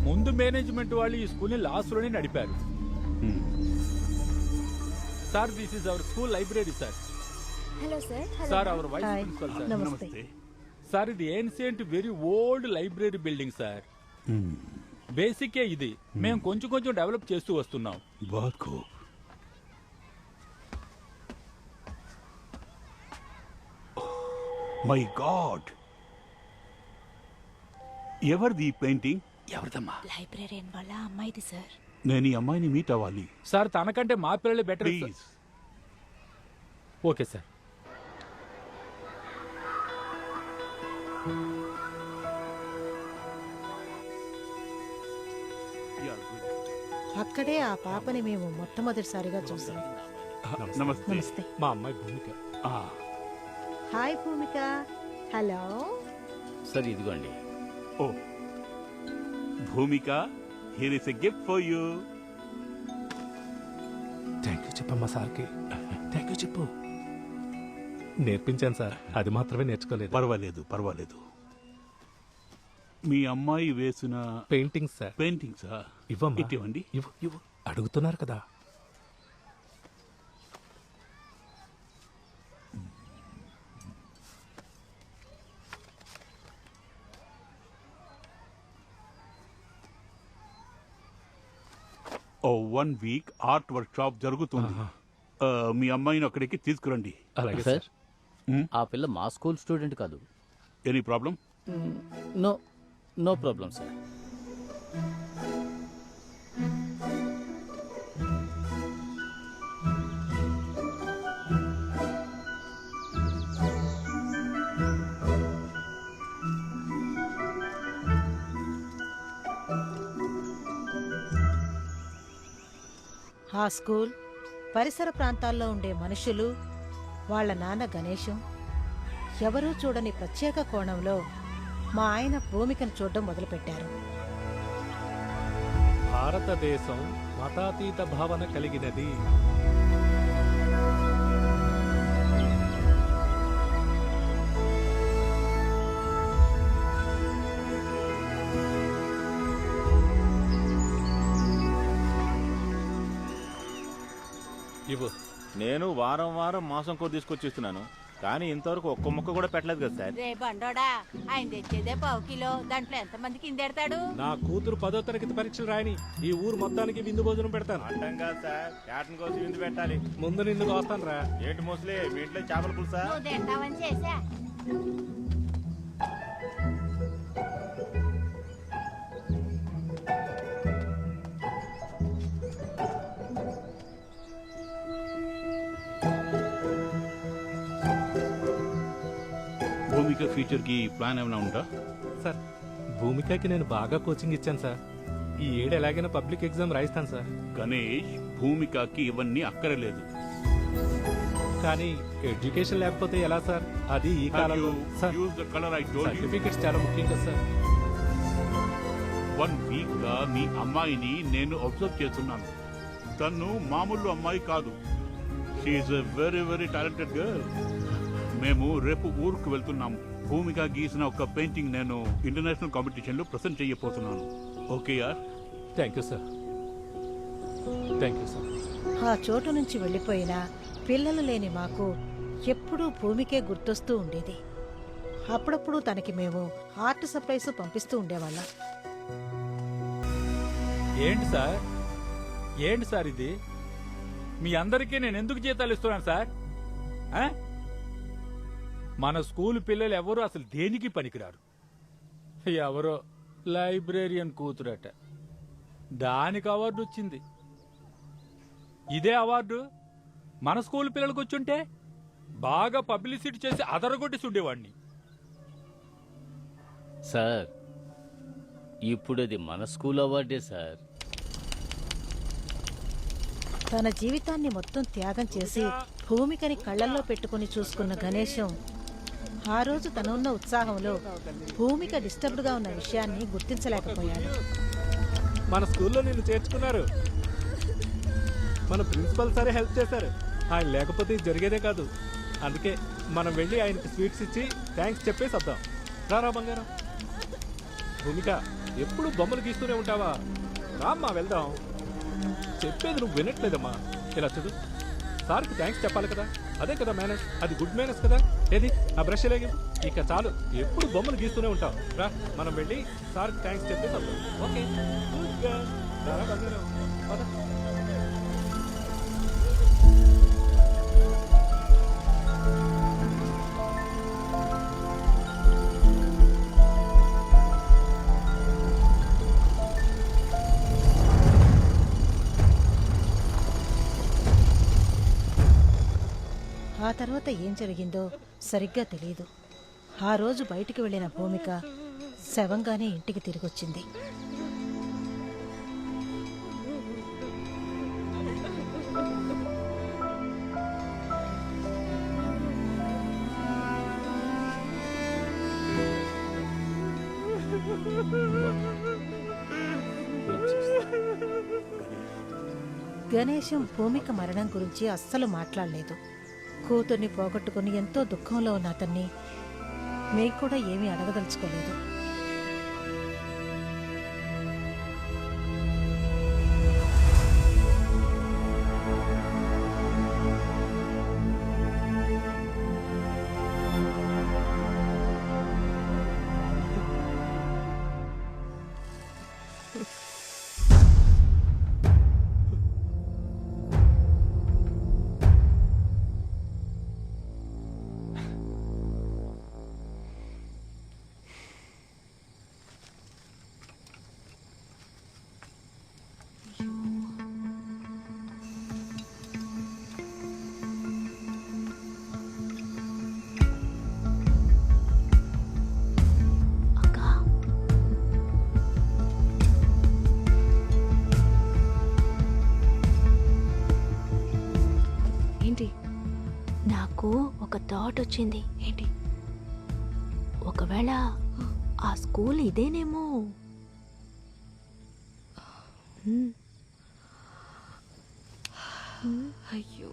ముందు మేనేజ్మెంట్ వాళ్ళు ఈ స్కూల్ని లాస్ట్లోనే నడిపారు. Sir this is our school library sir. Hello sir. Sir our vice hi. Principal sir. నమస్తే. సార్ ఇది ancient very old library building sir. బేసికే ఇది. మేము కొంచెం కొంచెం డెవలప్ చేస్తూ వస్తున్నాం. बहुत खूब. మై గాడ్, ఎవరిది పెయింటింగ్? ఎవరిదమ్మా? లైబ్రరీయన్ వాళ్ళ అమ్మాయిది సార్. నేను ఈ అమ్మాయిని మీట్ అవ్వాలి. సార్ తనకంటే మా పిల్లలే బెటర్. ప్లీజ్. Okay sir. అక్కడే ఆ పాపని మేము మొట్టమొదటిసారిగా చూసాం. నమస్తే. నమస్తే. మా అమ్మాయి Bhumika. Hi Bhumika. Hello. Sir ఇదిగోండి. Oh Bhumika, here is a gift for you. Thank you చెప్పమ్మా సార్కి. థ్యాంక్ యూ చెప్పు. నేర్పించాను సార్, అది మాత్రమే నేర్చుకోలేదు. పర్వాలేదు పర్వాలేదు. మీ అమ్మాయి వేసిన పెయింటింగ్ సార్. పెయింటింగ్సా? ఇవ్వమ్మా. ఇవ్వండి. ఇవ్వు ఇవ్వు. అడుగుతున్నారు కదా. ఓ 1 వీక్ ఆర్ట్ వర్క్ షాప్ జరుగుతుంది. మీ అమ్మాయిని అక్కడికి తీసుకురండి. అలాగే సార్. సార్. ఆ పిల్ల మా స్కూల్ స్టూడెంట్ కాదు. Any problem? No no problem sir. ఆ స్కూల్, పరిసర ప్రాంతాల్లో ఉండే మనుషులు, వాళ్ళ నాన్న గణేశం ఎవరూ చూడని ప్రత్యేక కోణంలో మా ఆయన భూమికను చూడడం మొదలుపెట్టారు. భారతదేశం మతాతీత భావన కలిగినది. ఇవ్వు. నేను వారం వారం మాసం కూర తీసుకొచ్చి ఇస్తున్నాను, కానీ ఇంతవరకు ఒక్క ముక్క కూడా పెట్టలేదు కదా సార్. రే బండోడా, ఆయన తెచ్చేదే 1/2 కిలో. దాంట్లో ఎంతమందికి ఇందెడతాడు? నా కూతురు 10వ తరగతి పరీక్షలు రాయని ఈ ఊరు మొత్తానికి విందు భోజనం పెడతాను. అంటాం కాదు సార్, క్యాటన్ కోసం విందు పెట్టాలి. ముందు నిన్ను వస్తాను రా. ఏంటి మోస్లీ మీ ఇంట్లో చేపల పులుసా? నువ్వు తింటావని చేసా. భూమిక ఫ్యూచర్ కి ప్లాన్ ఏమైనా ఉందా? సార్, భూమికకి నేను బాగా కోచింగ్ ఇచ్చాను సార్. ఈ ఏడు ఎలాగైనా పబ్లిక్ ఎగ్జామ్ రాయిస్తాను సార్. గణేష్, భూమికకి ఇవన్నీ అక్కరలేదు. కానీ ఎడ్యుకేషన్ లేకపోతే ఎలా సార్? అది ఈ కాలంలో. Sir, use the colour I told you. Certificates చాలా ముఖ్యం కదా సార్. 1 వీక్ గా మీ అమ్మాయిని నేను అబ్జర్వ్ చేస్తున్నాను. తను మామూలు అమ్మాయి కాదు. She is a very very talented girl. మేము రేపు ఊరుకు వెళ్తున్నాము. భూమిక గీసిన ఒక పెయింటింగ్ నేను ఇంటర్నేషనల్ కాంపిటీషన్ లో ప్రెసెంట్ చేయబోతున్నాను. ఓకే యార్? Thank you sir. Thank you sir. ఆ చోటు నుంచి వెళ్ళిపోయిన పిల్లలు లేని మాకు ఎప్పుడూ భూమికే గుర్తొస్తూ ఉండేది. అప్పుడప్పుడు తనకి మేము ఆర్ట్ సప్లైస్ పంపిస్తూ ఉండేవాళ్ళం. ఏంటి సార్, ఏంటి సార్ ఇది? మీ అందరికీ నేను ఎందుకు జీతాలు ఇస్తున్నాను సార్? ఆ? మన స్కూల్ పిల్లలు ఎవరు అసలు దేనికి పనికిరారు. ఎవరో లైబ్రేరియన్ కూతురట, దానికి అవార్డు వచ్చింది. ఇదే అవార్డు మన స్కూల్ పిల్లలకు వచ్చుంటే బాగా పబ్లిసిటీ చేసి అదరగొట్టి ఉండేవాడిని. సార్ ఇప్పుడు అది మన స్కూల్ అవార్డే సార్. తన జీవితాన్ని మొత్తం త్యాగం చేసి భూమికని కళ్ళల్లో పెట్టుకుని చూసుకున్న గణేశం ఆ రోజు తనున్న ఉత్సాహంలో భూమిక డిస్టర్బ్డ్గా ఉన్న విషయాన్ని గుర్తించలేకపోయాడు. మన స్కూల్లో నిన్ను చేర్చుకున్నారు. మన ప్రిన్సిపల్ సరే హెల్ప్ చేశారు. ఆయన లేకపోతే ఇది జరిగేదే కాదు. అందుకే మనం వెళ్ళి ఆయనకి స్వీట్స్ ఇచ్చి థ్యాంక్స్ చెప్పేసి వద్దాం. రారా బంగారం. భూమిక ఎప్పుడు బొమ్మలు గీస్తూనే ఉంటావా? రామ్మా వెళ్దాం. చెప్పేది నువ్వు వినట్లేదమ్మా. ఇలా చూడు, సార్కి థ్యాంక్స్ చెప్పాలి కదా, అదే కదా మేనేజ్. అది గుడ్ మేనేజ్ కదా. ఏది ఆ బ్రష్ లేగి ఇక చాలు, ఎప్పుడు బొమ్మలు గీస్తూనే ఉంటావు. రా మనం వెళ్ళి సార్కి థ్యాంక్స్ చెప్పేసి వద్దాం. ఓకే రారా బంగారం. ఆ తర్వాత ఏం జరిగిందో సరిగ్గా తెలియదు. ఆ రోజు బయటికి వెళ్ళిన భూమిక శవంగానే ఇంటికి తిరిగొచ్చింది. గణేశం భూమిక మరణం గురించి అస్సలు మాట్లాడలేదు. కూతుర్ని పోగొట్టుకుని ఎంతో దుఃఖంలో ఉన్న అతన్ని మేం కూడా ఏమీ అడగదలుచుకోలేదు. నాకు ఒక థాట్ వచ్చింది. ఏంటి? ఒకవేళ ఆ స్కూల్ ఇదేనేమో. అయ్యో,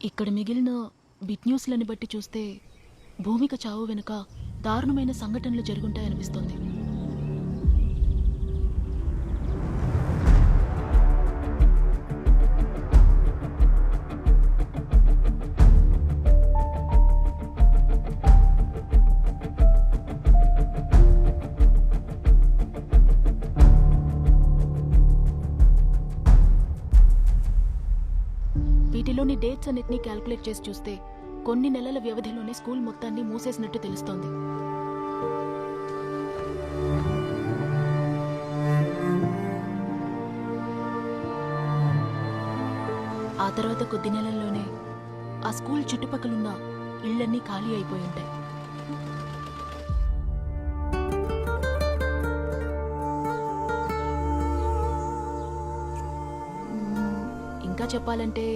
ఇక్కడ మిగిలిన బిట్ న్యూస్లని బట్టి చూస్తే భూమిక చావు వెనుక దారుణమైన సంఘటనలు జరుగుంటాయనిపిస్తోంది. వీటిలోని డేట్స్ అన్నిటినీ క్యాల్కులేట్ చేసి చూస్తే కొన్ని నెలల వ్యవధిలోనే స్కూల్ మొత్తాన్ని మూసేసినట్టు తెలుస్తోంది. ఆ తర్వాత కొద్ది నెలల్లోనే ఆ స్కూల్ చుట్టుపక్కలున్న ఇళ్లన్నీ ఖాళీ అయిపోయి ఉంటాయి. ఇంకా చెప్పాలంటే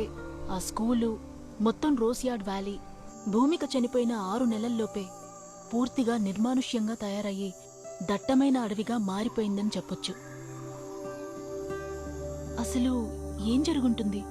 ఆ స్కూలు, మొత్తం రోజ్ యార్డ్ వ్యాలీ భూమిక చనిపోయిన 6 నెలల్లోపే పూర్తిగా నిర్మానుష్యంగా తయారయ్యి దట్టమైన అడవిగా మారిపోయిందని చెప్పొచ్చు. అసలు ఏం జరుగుంటుంది?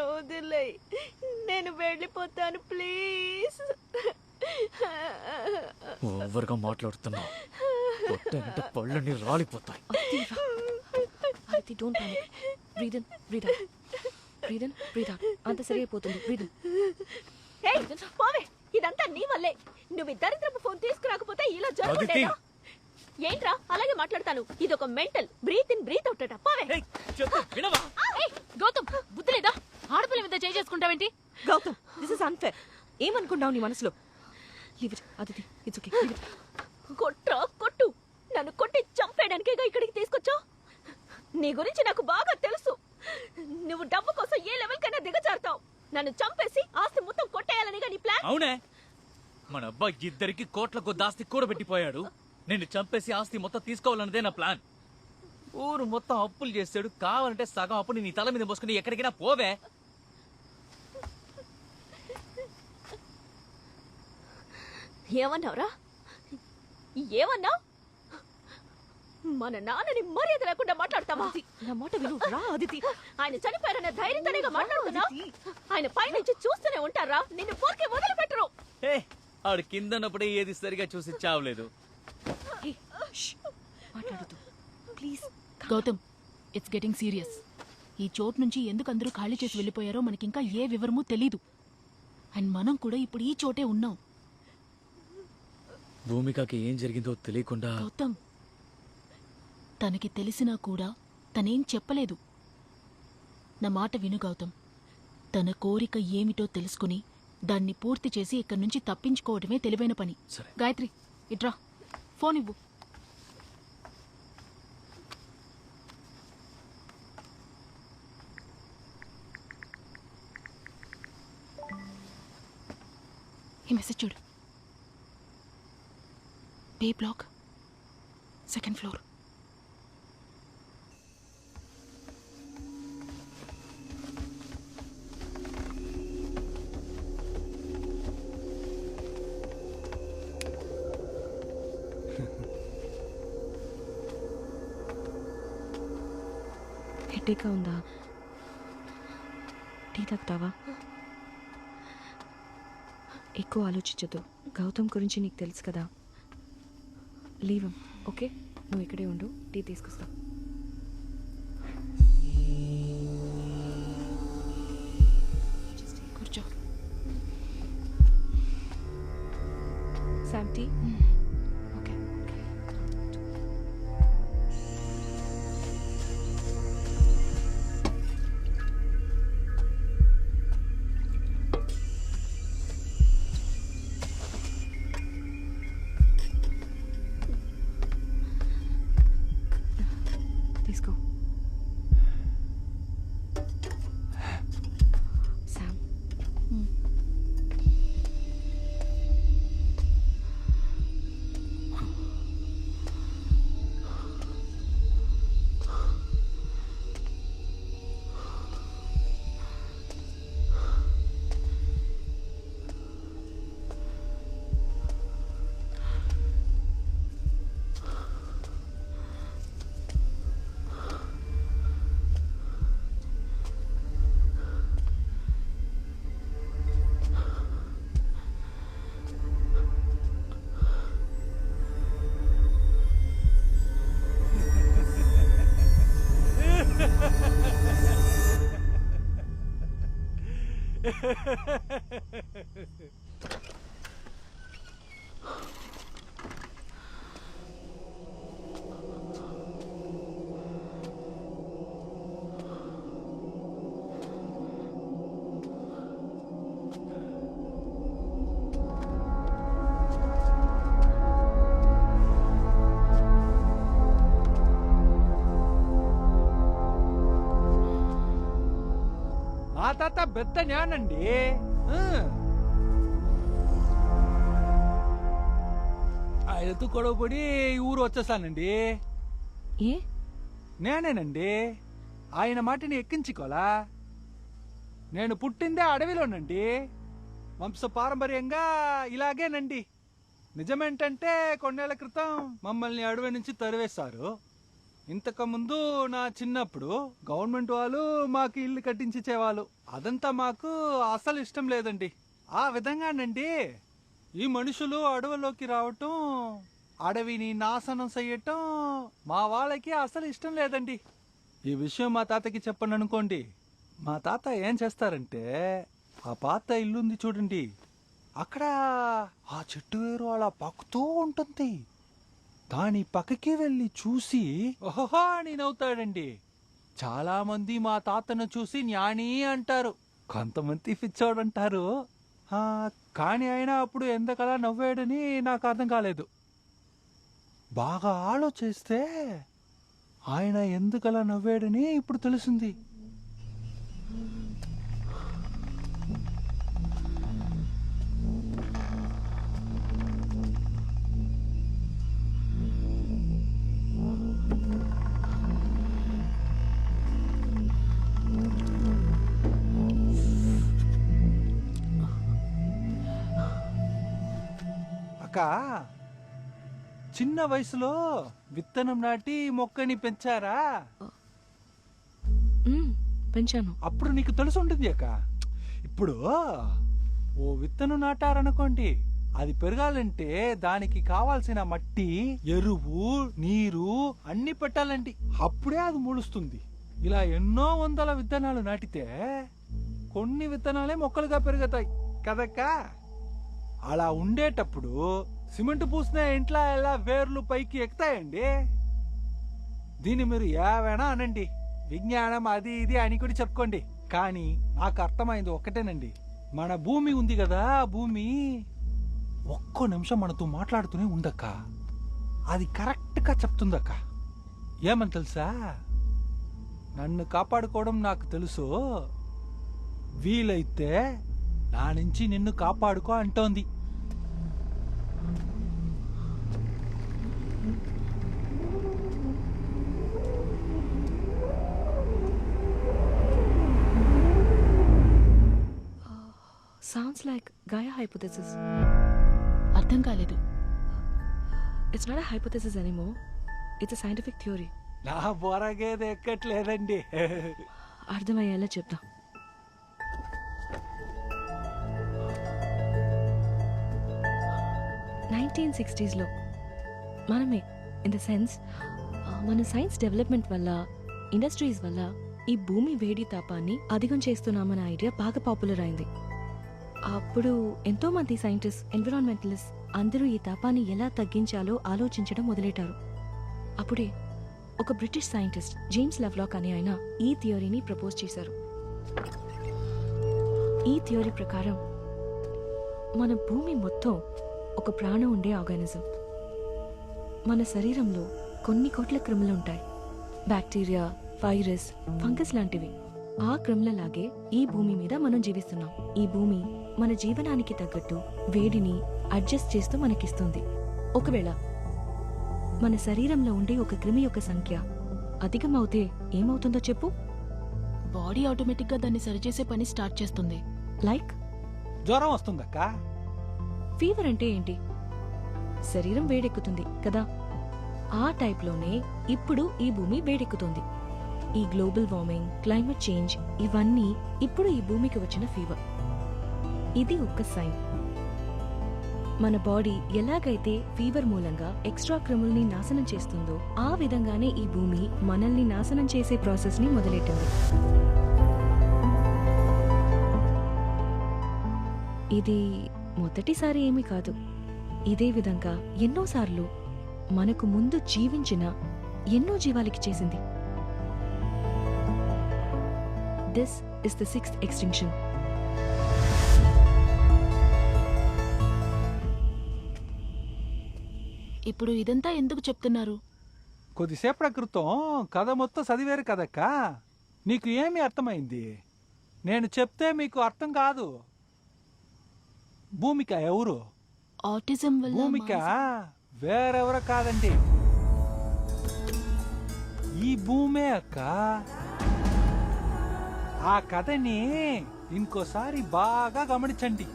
నన్ను వదిలేయ్, నేను వెళ్ళిపోతాను ప్లీజ్. ఓవర్గా మాట్లాడుతున్నావు, కొట్టంటే పళ్ళని రాలిపోతాయి. Aditi, don't panic. Breathe in, breathe out, breathe in, breathe out. అంత సరి అయిపోతుంది. Breathe in. ఏయ్ పోవే, ఇదంతా నీ వల్లే. నువ్వు దరిద్రపు ఫోన్ తీసుకురాకపోతే ఇలా జరుగుతుందేనా? ఏంట్రా అలాగే మాట్లాడతాను? ఇదొక mental. Breathe in, breathe out అట. పోవే. గౌతమ్, బుద్ధి లేదా? ఆడపిల్ల మీద చేయి చేసుకుంటావేంటి? Gautam, this is unfair. ఏమనుకున్నావు నీ మనసులో? Leave it Aditi, it's okay. కొట్రా కొట్టు, నన్ను కొట్టి చంపేయడానికేగా ఇక్కడికి తీసుకొచ్చావు. నీ గురించి నాకు బాగా తెలుసు. నువ్వు డబ్బు కోసం ఏ లెవెల్ కైనా దిగజారుతావు. నన్ను చంపేసి ఆస్తి మొత్తం కొట్టేయాలనిగా నీ ప్లాన్. అవునే, మన అబ్బాయి ఇద్దరికి కోట్ల కొద్ది ఆస్తి కూడబెట్టిపోయాడు. నిన్ను చంపేసి ఆస్తి మొత్తం తీసుకోవాలన్నదే నా ప్లాన్. ఊరు మొత్తం అప్పులు చేశాడు. కావాలంటే సగం అప్పుని నీ తల మీద మోసుకుని ఎక్కడికైనా పోవే. ఏమన్నావురా? ఏమన్నావు? మన నాన్నని మర్యాద లేకుండా మాట్లాడతావా? నా మాట విను రా అదితి. ఆయన చనిపోయారన్న ధైర్యంతోనే మాట్లాడుతున్నా. ఆయన పైనుంచి చూస్తూనే ఉంటారా? నిన్ను పోకే వదిలిపెట్టరు. ఆడు కిందన్నప్పుడే ఏది సరిగా చూసి చావలేదు. మాట్లాడదు please. Gautam, it's getting serious. ఈ చోటు నుంచి ఎందుకు అందరూ ఖాళీ చేసి వెళ్ళిపోయారో మనకింకా ఏ వివరమూ తెలీదు. అండ్ మనం కూడా ఇప్పుడు ఈ చోటే ఉన్నాం. భూమికకి ఏం జరిగిందో తెలియకుండా. గౌతమ్, తనకి తెలిసినా కూడా తనేం చెప్పలేదు. నా మాట విను గౌతమ్. తన కోరిక ఏమిటో తెలుసుకుని దాన్ని పూర్తి చేసి ఇక్కడి నుంచి తప్పించుకోవడమే తెలివైన పని. గాయత్రి, ఇట్రా, ఫోన్ ఇవ్వు. ఈ మెసేజ్ చూడు. బే బ్లాక్, 2nd ఫ్లోర్. హెడేక్గా ఉందా? టీ తాగుతావా? ఎక్కువ ఆలోచించద్దు. గౌతమ్ గురించి నీకు తెలుసు కదా. Leave him, okay? నువ్వు ఇక్కడే ఉండు, టీ తీసుకొస్తా. కూర్చో. Sam, tea? ఓకే. తీసుకో. శామ్, ఆ తాత పెద్ద జ్ఞానండి. ఆయనతో గొడవపడి ఈ ఊరు వచ్చేసానండి. ఏ? నేనేనండి ఆయన మాటని ఎక్కించుకోలా. నేను పుట్టిందే అడవిలోనండి. వంశ పారంపర్యంగా ఇలాగేనండి. నిజమేంటంటే కొన్నేళ్ల క్రితం మమ్మల్ని అడవి నుంచి తరివేశారు. ఇంతకు ముందు నా చిన్నప్పుడు గవర్నమెంట్ వాళ్ళు మాకు ఇల్లు కట్టించేవాళ్ళు. అదంతా మాకు అసలు ఇష్టం లేదండి. ఆ విధంగానండి ఈ మనుషులు అడవిలోకి రావటం, అడవిని నాశనం చెయ్యటం మా వాళ్ళకి అసలు ఇష్టం లేదండి. ఈ విషయం మా తాతకి చెప్పండి అనుకోండి, మా తాత ఏం చేస్తారంటే ఆ పాత ఇల్లుంది చూడండి, అక్కడ ఆ చెట్టు వేరు అలా పాకుతూ ఉంటుంది. దాని పక్కకి వెళ్ళి చూసి ఓహో అని నవ్వుతాడండి. చాలా మంది మా తాతను చూసి జ్ఞాని అంటారు, కొంతమంది పిచ్చోడంటారు. కానీ ఆయన అప్పుడు ఎందుకలా నవ్వాడని నాకు అర్థం కాలేదు. బాగా ఆలోచిస్తే ఆయన ఎందుకలా నవ్వాడని ఇప్పుడు తెలిసింది. అక్క, చిన్న వయసులో విత్తనం నాటి మొక్కని పెంచారా? పెంచాను. అప్పుడు నీకు తెలిసి ఉంటుంది అక్క. ఇప్పుడు ఓ విత్తనం నాటారనుకోండి, అది పెరగాలంటే దానికి కావాల్సిన మట్టి, ఎరువు, నీరు అన్ని పెట్టాలండి. అప్పుడే అది మొలుస్తుంది. ఇలా ఎన్నో వందల విత్తనాలు నాటితే కొన్ని విత్తనాలే మొక్కలుగా పెరుగుతాయి కదక్కా. అలా ఉండేటప్పుడు సిమెంట్ పూసిన ఇంట్లో ఎలా వేర్లు పైకి ఎక్కుతాయండి. దీన్ని మీరు ఏవైనా అనండి, విజ్ఞానం అది ఇది అని కూడా చెప్పుకోండి, కానీ నాకు అర్థమైంది ఒక్కటేనండి. మన భూమి ఉంది కదా, భూమి ఒక్కో నిమిషం మనతో మాట్లాడుతూనే ఉందక్క. అది కరెక్ట్గా చెప్తుందక్క. ఏమని తెలుసా, నన్ను కాపాడుకోవడం నాకు తెలుసు, వీలైతే నా నుంచి నిన్ను కాపాడుకో అంటోంది. Sounds like Gaia hypothesis. అర్థం కాలేదు. It's not a hypothesis anymore. It's a scientific theory. నా బొరగేది ఎక్కట్లేదండి. అర్థమయ్యేలా చెప్తా. లో మనమే, ఇన్ ద సెన్స్ మన సైన్స్ డెవలప్మెంట్ వల్ల, ఇండస్ట్రీస్ వల్ల ఈ భూమి వేడి తాపాన్ని అధికం చేస్తున్నామన్న ఐడియా బాగా పాపులర్ అయింది. అప్పుడు ఎంతో మంది సైంటిస్ట్, ఎన్విరాన్మెంటలిస్ట్ అందరూ ఈ తాపాన్ని ఎలా తగ్గించాలో ఆలోచించడం మొదలెట్టారు. అప్పుడే ఒక బ్రిటిష్ సైంటిస్ట్ జేమ్స్ లవ్లాక్ అనే ఆయన ఈ థియరీని ప్రపోజ్ చేశారు. ఈ థియరీ ప్రకారం మన భూమి మొత్తం ఒక ప్రాణం ఉండే ఆర్గానిజం. మన శరీరంలో కొన్ని కోట్ల క్రిములు ఉంటాయి, బ్యాక్టీరియా, వైరస్, ఫంగస్ లాంటివి. ఆ క్రిములలాగే ఈ భూమి మీద మనం జీవిస్తున్నాం. ఈ భూమి మన జీవనానికి తగ్గట్టు వేడిని అడ్జస్ట్ చేస్తూ మనకిస్తుంది. ఒకవేళ మన శరీరంలో ఉండే ఒక క్రిమి యొక్క సంఖ్య అధికమవుతే ఏమవుతుందో చెప్పు? బాడీ ఆటోమేటిక్ గా దాన్ని సరిచేసే పని స్టార్ట్ చేస్తుంది. లైక్ జ్వరం వస్తుందక్క. ఫీవర్ అంటే ఏంటి? శరీరం వేడెక్కుతుంది కదా. ఆ టైప్లోనే ఇప్పుడు ఈ భూమి వేడెక్కుతుంది. ఈ గ్లోబల్ వార్మింగ్, క్లైమేట్ చేంజ్ ఇవన్నీ ఇప్పుడు ఈ భూమికి వచ్చిన ఫీవర్. ఇది ఒక సైన్. మన బాడీ ఎలాగైతే ఫీవర్ మూలంగా ఎక్స్ట్రా క్రిముల్ని నాశనం చేస్తుందో ఆ విధంగానే ఈ భూమి మనల్ని నాశనం చేసే ప్రాసెస్ ని మొదలెట్టింది. ఇది మొదటిసారి ఏమీ కాదు. ఇదే విధంగా ఎన్నోసార్లు మనకు ముందు జీవించిన ఎన్నో జీవాలకి చేసింది. This is the 6th extinction. ఇప్పుడు ఇదంతా ఎందుకు చెప్తున్నారు? కొద్దిసేపటి క్రితం కథ మొత్తం చదివారు కదక్క, నీకు ఏమి అర్థమైంది? నేను చెప్తే మీకు అర్థం కాదు. భూమిక ఎవరు? ఆటిజం వల్ల భూమిక వేరెవరు కాదండి, ఈ భూమే అక్క. ఆ కథని ఇంకోసారి బాగా గమనించండి,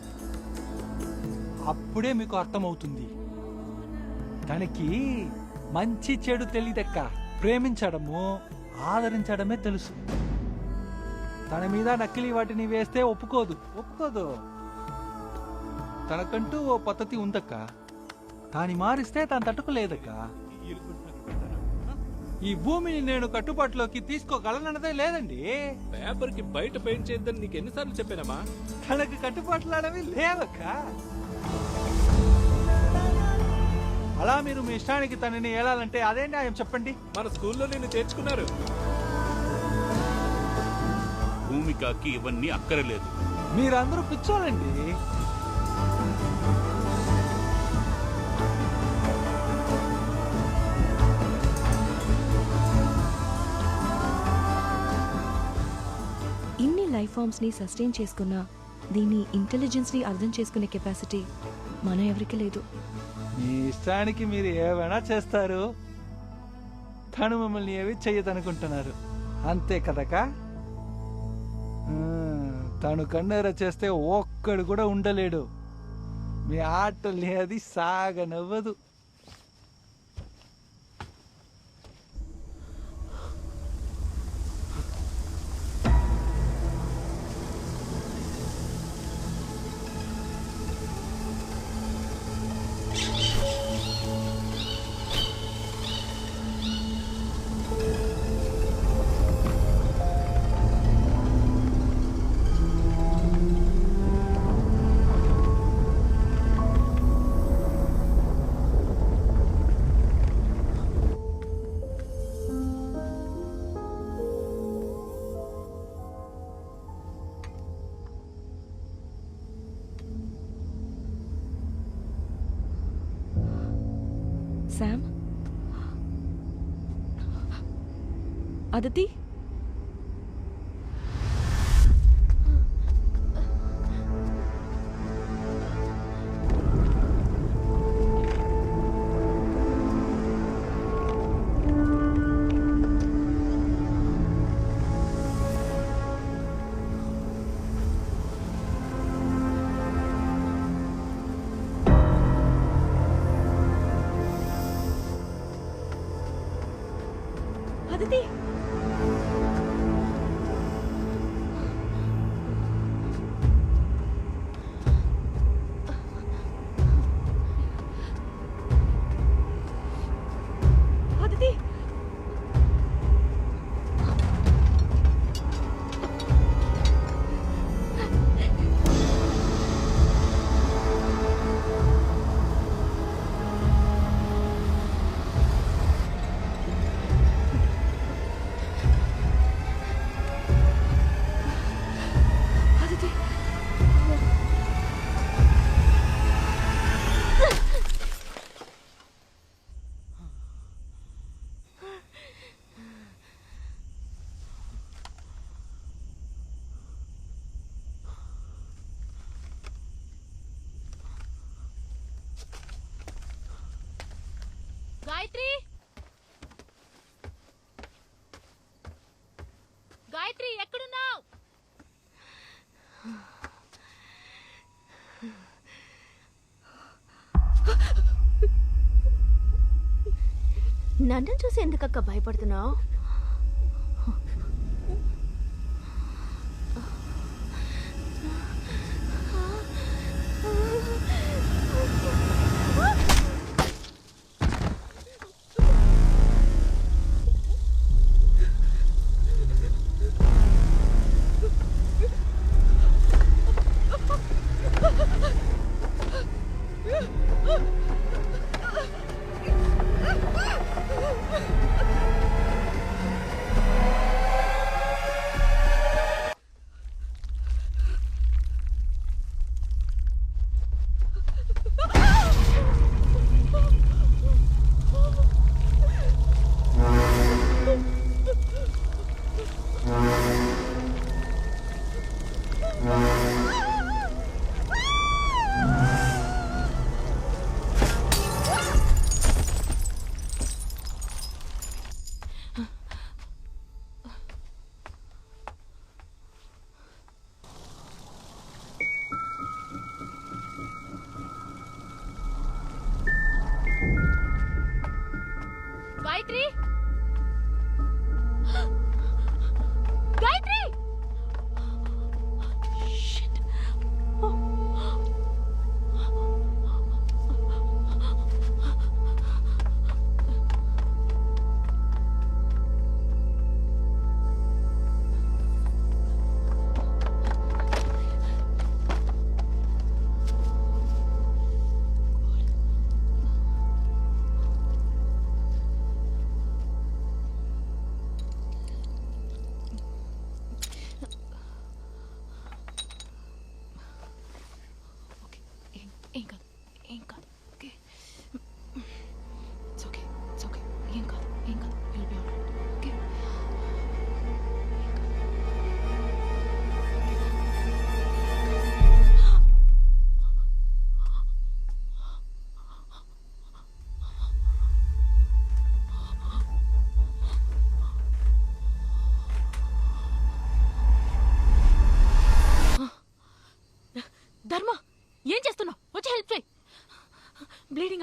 అప్పుడే మీకు అర్థమవుతుంది. తనకి మంచి చెడు తెలియదక్క. ప్రేమించడము ఆదరించడమే తెలుసు. తన మీద నకిలీ వాటిని వేస్తే ఒప్పుకోదు. తనకంటూ ఓ పద్ధతి ఉందక్క. దాన్ని మారిస్తే తను తట్టుకోలేదక్క. ఈ భూమిని నేను కట్టుబాటులోకి తీసుకోగలనన్నదే లేదండి. పేపర్ కి బయట పెయింట్ చేద్దని నీకు ఎన్నిసార్లు చెప్పానమ్మా? తనకు కట్టుబాట్లాడవి లేవక్క. అలా మీరు మీ ఇష్టానికి తనని ఏలాలంటే అదే న్యాయం చెప్పండి. మన స్కూల్లో నిన్ను చేర్చుకున్నారు. భూమికకి ఇవన్నీ అక్కరలేదు. మీరందరూ పిచ్చోలండి. ఇన్ని లైఫ్ ఫామ్స్ ని సస్టైన్ చేసుకున్న దీని ఇంటెలిజెన్స్ ని అర్థం చేసుకునే కెపాసిటీ మన ఎవరికి లేదు. మీ ఇష్టానికి మీరు ఏమైనా చేస్తారు. తను మిమ్మల్ని ఏవి చెయ్యదనుకుంటున్నారు అంతే కదకా. తను కన్నెర చేస్తే ఒక్కడు కూడా ఉండలేడు. మీ ఆటల్ని అది సాగనవ్వదు. Sam? Aditi? Aditi! Aditi! Aditi! Gayatri, Gayatri ఎక్కడున్నావు? నన్ను చూసి ఎందుకక్క భయపడుతున్నావు? గాయత్రి,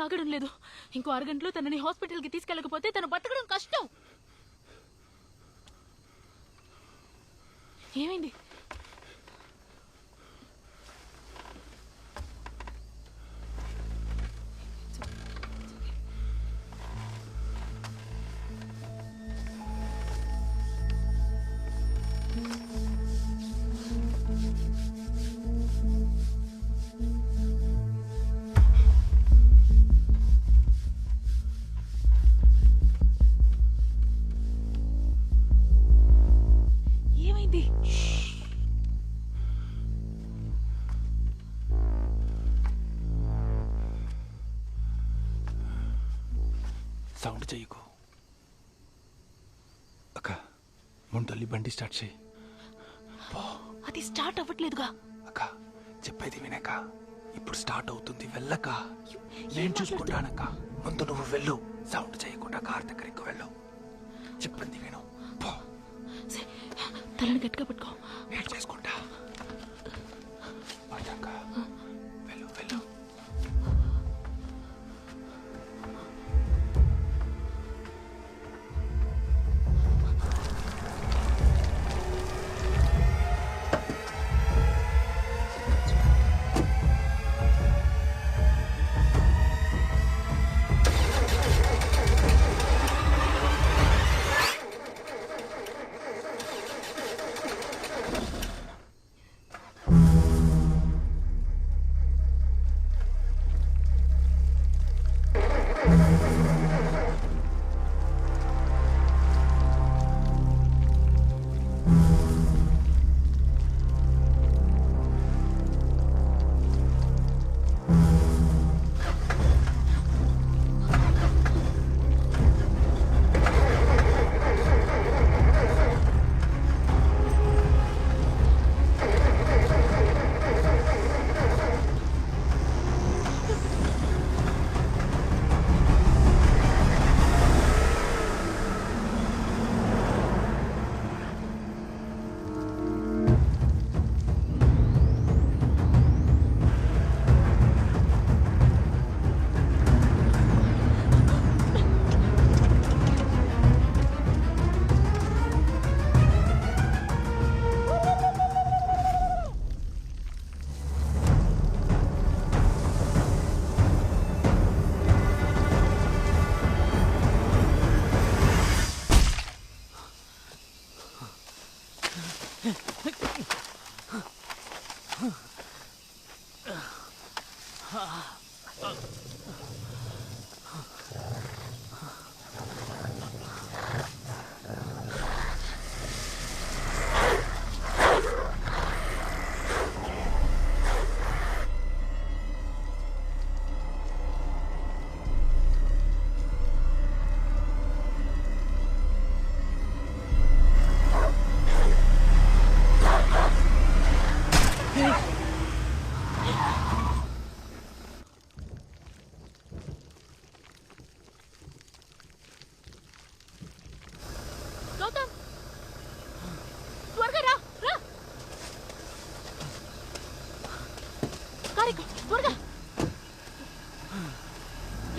బ్లీడింగ్ ఆగడం లేదు. ఇంకో అరగంటలో తనని హాస్పిటల్కి తీసుకెళ్ళకపోతే తను బతకడం కష్టం. ఏమైంది? ఏమైంది? సౌండ్ చెయ్యకు. అక్క ముందల్లి బండి స్టార్ట్ చేయి. అది స్టార్ట్ అవ్వట్లేదుగా. అక్క చెప్పేది వినక. ఇప్పుడు స్టార్ట్ అవుతుంది, వెళ్ళక. నేను చూసుకుంటానక్క. ముందు నువ్వు వెళ్ళు. సౌండ్ చేయకుండా కార్ దగ్గరికి వెళ్ళు. చెప్పింది విను. తలని గట్టిగా పట్టుకో. నేను చేసుకుంటా. అక్క వెళ్ళు వెళ్ళు.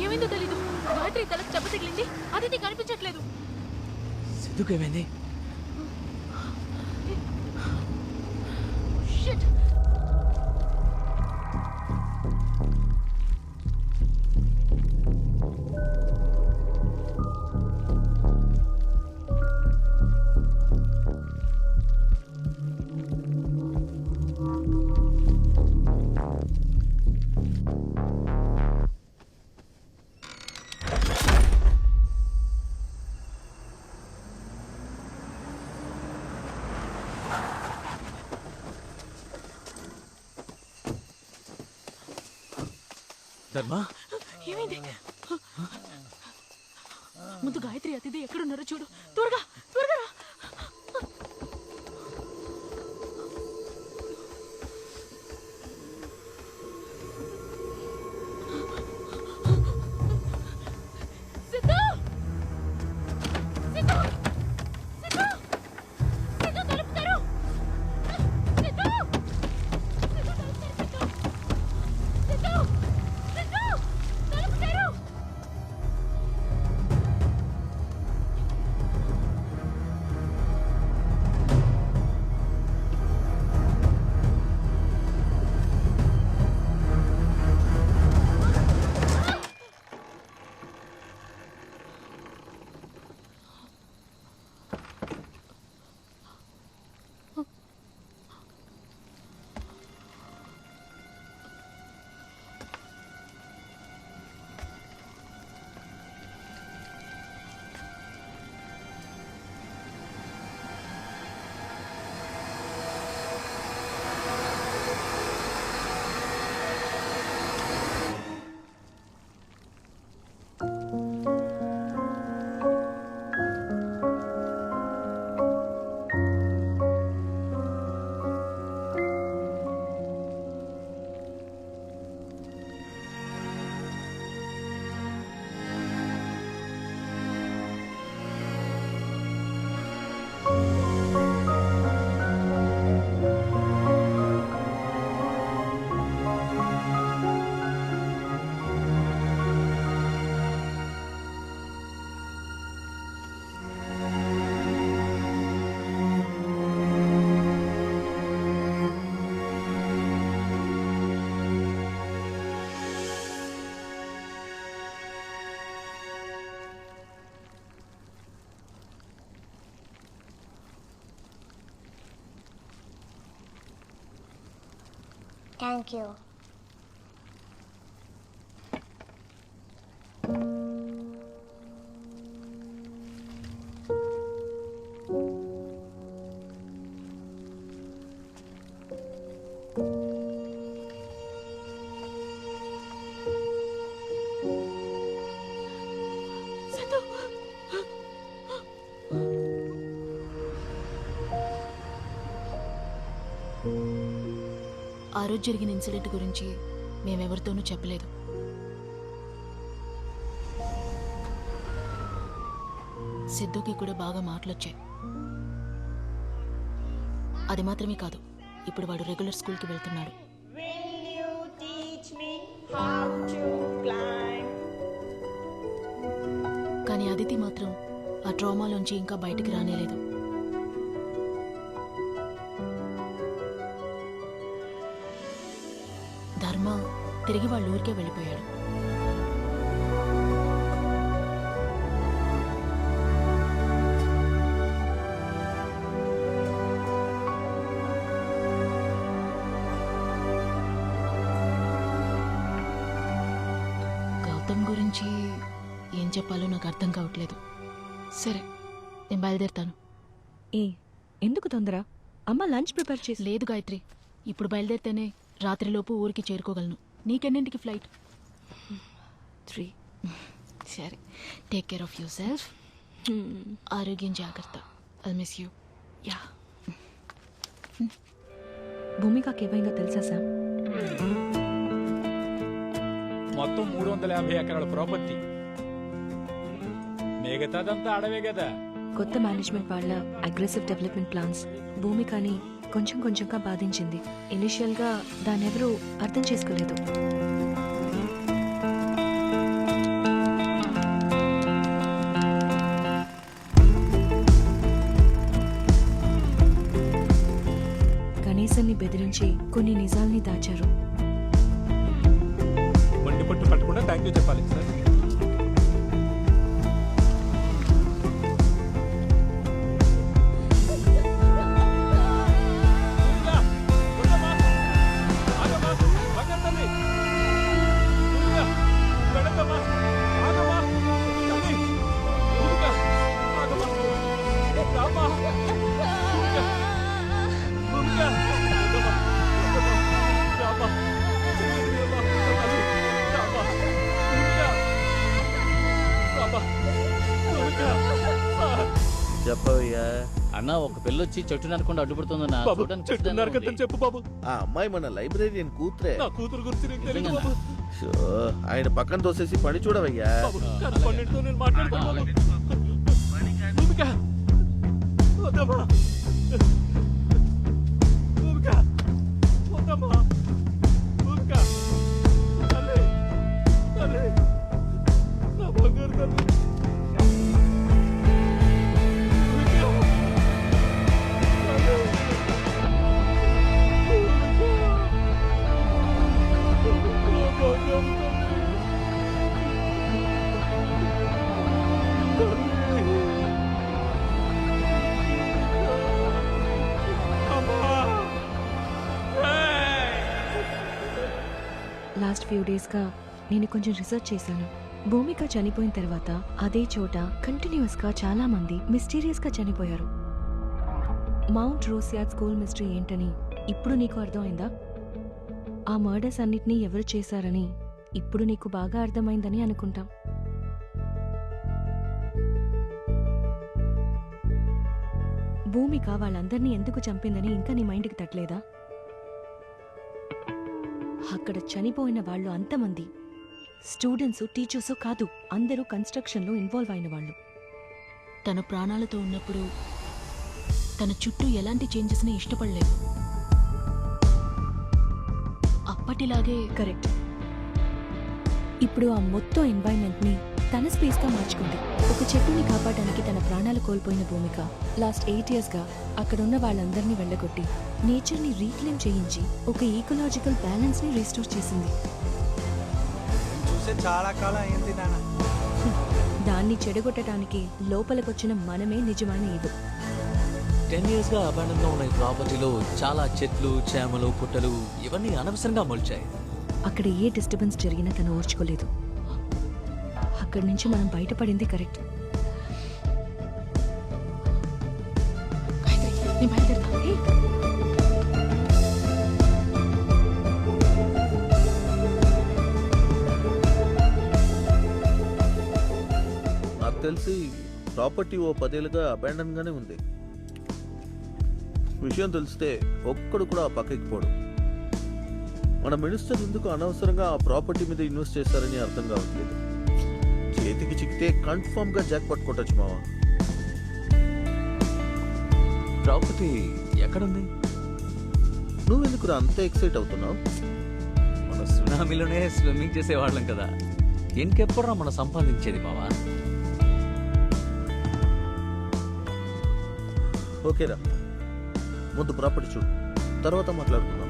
ఏమైందో తెలీదు. గాయత్రి తలకు దెబ్బ తగిలింది. అదితి కనిపించట్లేదు. సిద్ధుకేమైంది? షిట్. ధర్మా, ఏమైంది? ముందు గాయత్రి అతిథి ఎక్కడున్నారో చూడు. త్వరగా త్వరగా రా. సిద్ధు! సిద్ధు! సిద్ధు! సిద్ధు, తలుపు తెరు! సిద్ధు! సిద్ధు, తలుపు తెరు, సిద్ధు! సిద్ధు! సిద్ధు! తలుపు తెరు! Thank you. ఆ రోజు జరిగిన ఇన్సిడెంట్ గురించి మేమెవరితోనూ చెప్పలేదు. సిద్ధుకి కూడా బాగా మాటలొచ్చాయి. అది మాత్రమే కాదు, ఇప్పుడు వాడు రెగ్యులర్ స్కూల్కి వెళ్తున్నాడు. కానీ అదితి మాత్రం ఆ ట్రామాలోంచి ఇంకా బయటికి రానేలేదు. ధర్మ తిరిగి వాళ్ళ ఊరికే వెళ్ళిపోయాడు. గౌతమ్ గురించి ఏం చెప్పాలో నాకు అర్థం కావట్లేదు. సరే, నేను బయలుదేరుతాను. ఎందుకు తొందర? అమ్మ లంచ్ ప్రిపేర్ చేసి. లేదు గాయత్రి, ఇప్పుడు బయలుదేరితేనే రాత్రిలోపు ఊరికి చేరుకోగలను. నీకెన్నింటికి ఫ్లైట్? 3. సరే, take care of your self. ఆరోగ్యం జాగ్రత్త. I'll miss you. యా. భూమికకి ఏమైందో తెలుసా సార్? మొత్తం 350 ఎకరాల ప్రాపర్టీ, మిగతాదంతా అడవే కదా. కొత్త మేనేజ్మెంట్ వాళ్ళ అగ్రెసివ్ డెవలప్మెంట్ ప్లాన్స్ భూమికని కొంచెం కొంచెంగా బాధించింది. ఇనిషియల్గా దాన్ని ఎవరూ అర్థం చేసుకోలేదు. కనీసాన్ని బెదిరించి కొన్ని నిజాల్ని దాచారు. వండి పట్టు పట్టకుండా థ్యాంక్ యూ చెప్పాలి సార్. చెప్పవయ్యా. అన్న, ఒక పిల్లొచ్చి చెట్టు నరకుండా అడ్డుపడుతుందన్న. చెట్టు నరకద్దని చెప్పు బాబు. ఆ అమ్మాయి మన లైబ్రేరియన్ కూతురే. నా కూతురు గురించి నీకు తెలియదు బాబు. షో, ఆయన పక్కన తోసేసి పని చూడవయ్యా. బాబు, కానీ పన్నెండుతో నేను మాట్లాడుతాను బాబు. భూమిక, వద్దమ్మా. భూమిక, వద్దమ్మా. భూమిక, తల్లి, తల్లి, నా బంగారు తల్లి. లాస్ట్ ఫ్యూ డేస్గా నేను కొంచెం రీసెర్చ్ చేశాను. భూమిక చనిపోయిన తర్వాత అదే చోట కంటిన్యూస్గా చాలా మంది మిస్టీరియస్గా చనిపోయారు. మౌంట్ రోసియాడ్ స్కూల్ మిస్టరీ ఏంటని ఇప్పుడు నీకు అర్థమైందా? ఆ మర్డర్స్ అన్నిటినీ ఎవరు చేశారని ఇప్పుడు నీకు బాగా అర్థమైందని అనుకుంటాం. భూమిక వాళ్ళందరినీ ఎందుకు చంపిందని ఇంకా నీ మైండ్కి తట్టలేదా? అక్కడ చనిపోయిన వాళ్ళు అంతమంది స్టూడెంట్స్, టీచర్స్ కాదు, అందరూ కన్స్ట్రక్షన్లో ఇన్వాల్వ్ అయిన వాళ్ళు. తన ప్రాణాలతో ఉన్నప్పుడు తన చుట్టూ ఎలాంటి చేంజెస్ని ఇష్టపడలేదు. అప్పటిలాగే కరెక్ట్. ఇప్పుడు ఆ మొత్తం ఎన్వైరన్మెంట్ని తన స్పేస్గా మార్చుకుంది. ఒక చెట్టుని కాపాడడానికి తన ప్రాణాలు కోల్పోయిన భూమిక లాస్ట్ 8 yearsగా అక్కడున్న వాళ్ళందరినీ వెళ్ళగొట్టి నేచర్ని రీక్లెయిమ్ చేయించి ఒక ఈకలాజికల్ బ్యాలెన్స్ని రీస్టోర్ చేసింది. చూసే చాలా కాలం అయింది నాన్న. దాన్ని చెడగొట్టడానికి లోపలికొచ్చిన మనమే నిజమైన ఇది. 10 yearsగా అబాండన్గా ఉన్న ఈ ప్రాపర్టీలో చాలా చెట్లు, చేమలు, పుట్టలు ఇవన్నీ అనవసరంగా మొలిచాయి. అక్కడ ఏ డిస్టర్బెన్స్ జరిగినా తను ఓర్చుకోలేదు. అక్కడి నుంచి మనం బయటపడింది కరెక్ట్. నేను బయలుదేరుతా. నాకు తెలిసి ప్రాపర్టీ ఓ 10 ఏళ్ళుగా అబాండన్ గానే ఉంది. విషయం తెలిస్తే ఒక్కడు కూడా ఆ పక్కకి పోడు. మన మినిస్టర్ ఎందుకు అనవసరంగా ఆ ప్రాపర్టీ మీద ఇన్వెస్ట్ చేశారని అర్థం కావట్లేదు. చేతికి చిక్కితే కన్ఫర్మ్ గా జాక్ పట్టుకోవచ్చు మావా. ప్రాపర్టీ ఎక్కడుంది? నువ్వెందుకు అంత ఎక్సైట్ అవుతున్నావు? మన సునామీలోనే స్విమ్మింగ్ చేసేవాళ్ళం కదా, ఇంకెప్పుడా మనం సంపాదించేది మావా? ఓకేరా, ముందు ప్రాపర్టీ చూడు, తర్వాత మాట్లాడుకుందాం.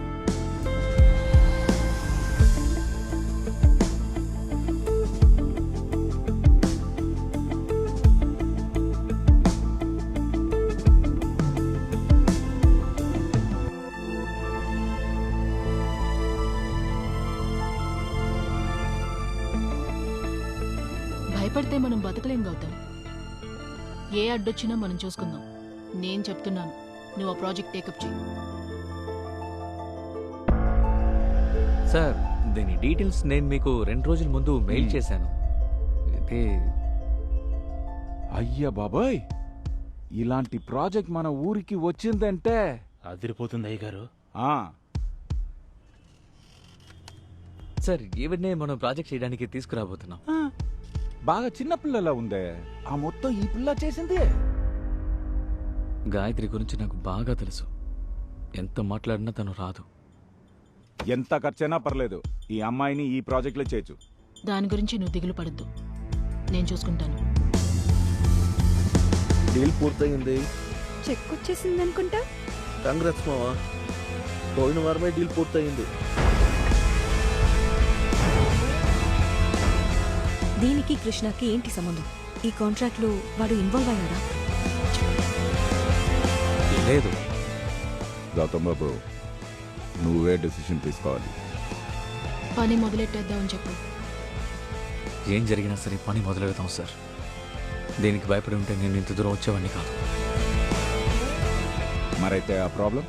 భయపడితే మనం బతకలేం గౌతమ్. ఏ అడ్డొచ్చినా మనం చూసుకుందాం. నేను చెప్తున్నాను, నువ్వు ఆ ప్రాజెక్ట్ టేకప్ చేయి. సార్, దీని డీటెయిల్స్ నేను మీకు 2 రోజుల ముందు మెయిల్ చేశాను. అయితే అయ్యా బాబాయ్, ఇలాంటి ప్రాజెక్ట్ మన ఊరికి వచ్చిందంటే అదిరిపోతుంది అయ్యగారు. సార్, ఈవిడ్నే మనం ప్రాజెక్ట్ చేయడానికి తీసుకురాబోతున్నాం. బాగా చిన్నపిల్లలా ఉందే, ఆ మొత్తం ఈ పిల్ల చేసింది. గాయత్రి గురించి నాకు బాగా తెలుసు. ఎంత మాట్లాడినా తను రాదు. ఎంత ఖర్చైనా పర్లేదు, ఈ అమ్మాయిని ఈ ప్రాజెక్ట్లో చేర్చు. దాని గురించి నువ్వు దిగులు పడద్దు, నేను చూసుకుంటాను. డీల్ పూర్తయింది. చెక్ వచ్చేసింది అనుకుంటా. కాంగ్రెస్ మావా, పోయిన వారమే డీల్ పూర్తయింది. దీనికి కృష్ణకి ఏంటి సంబంధం? ఈ కాంట్రాక్ట్ లో వాడు ఇన్వాల్వ్ అయ్యాడా? లేదు. గౌతమ్ బాబు, నువ్వే డెసిషన్ తీసుకోవాలి. పని మొదలెట్టేద్దామని చెప్పు. ఏం జరిగినా సరే పని మొదలెడతాం సార్. దీనికి భయపడి ఉంటే నేను ఇంత దూరం వచ్చేవాడిని కాదు. మరైతే ఆ ప్రాబ్లం?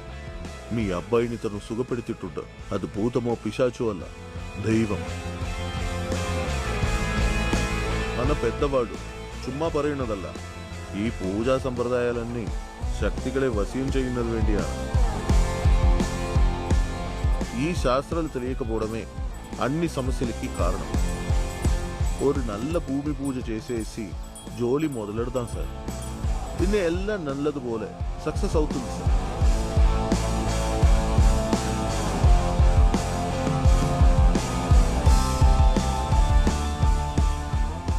మీ అబ్బాయిని తను సుగపెడుతుంట, అది భూతమో పిశాచో అల్ల దైవం. మన పెద్దవాడు చుమ్మా పరైనదల్ల ఈ పూజా సంప్రదాయాలన్నీ శక్తిകളെ వశీం ചെയ്യുന്നത് వేండియా. ఈ శాస్త్రాలు తెలియకపోవడమే అన్ని సమస్యలకి కారణం. ഒരു നല്ല ഭൂമി പൂജ చేసేసి ജോലി మొదలెడదాం సార్. പിന്നെ എല്ലാം നല്ലതുപോലെ സക്സസ് అవుతుంది సార్.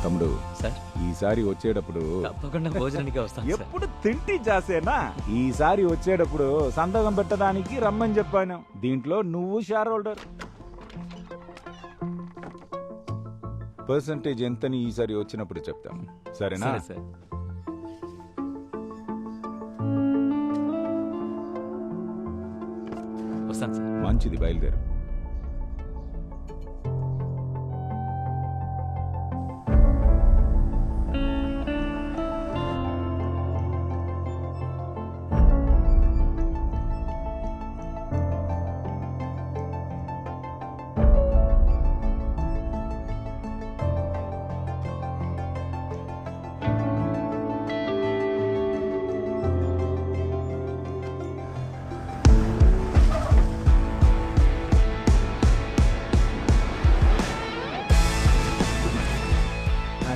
తమ్ముడు సార్, ఈసారి వచ్చేటప్పుడు తప్పకుండా భోజనానికి వస్తాను సార్. ఎప్పుడు తింటి చేసేనా? ఈసారి వచ్చేటప్పుడు సంతకం పెట్టడానికి రమ్మని చెప్పాను. దీంట్లో నువ్వు షేర్ హోల్డర్. పర్సంటేజ్ ఎంతని ఈసారి వచ్చినప్పుడు చెప్తాం, సరేనా? సరే సార్. వస్తాను సార్. మంచిది, బయలుదేరు.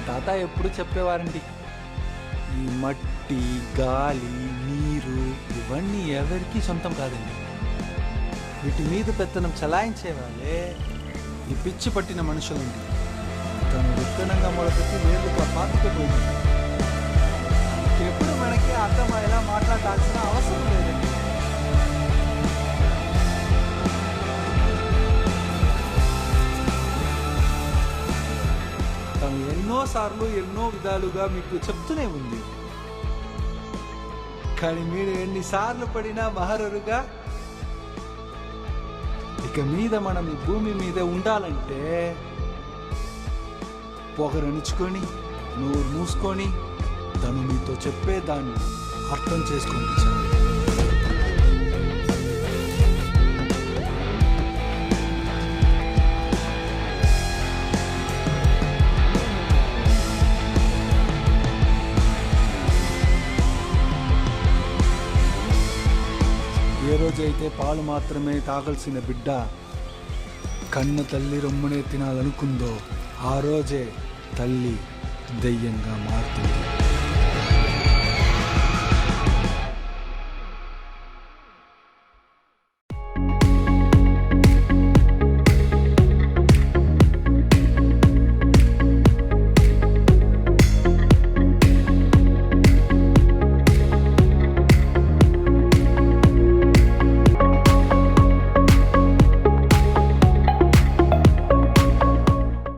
తాత ఎప్పుడు చెప్పేవారండి, ఈ మట్టి, గాలి, నీరు ఇవన్నీ ఎవరికీ సొంతం కాదండి. వీటి మీద పెత్తనం చలాయించే వాళ్ళే ఈ పిచ్చి పట్టిన మనుషులండి. తను విత్తనంగా మొదలుపెట్టి వేర్లుగా పాతుకుపోయింది. ఎప్పుడు మనకి అర్థమయ్యేలా మాట్లాడాల్సిన అవసరం లేదండి. తను ఎన్నోసార్లు ఎన్నో విధాలుగా మీకు చెప్తూనే ఉంది. కానీ మీరు ఎన్నిసార్లు పడినా మహరరుగా ఇక మీద మనం ఈ భూమి మీద ఉండాలంటే పొగరనుచుకొని నోరు మూసుకొని తను మీతో చెప్పేదాన్ని అర్థం చేసుకోండి చాలు. ఏ రోజైతే పాలు మాత్రమే తాగాల్సిన బిడ్డ కన్న తల్లి రొమ్మునే తినాలనుకుందో ఆ రోజే తల్లి దెయ్యంగా మారుతుంది.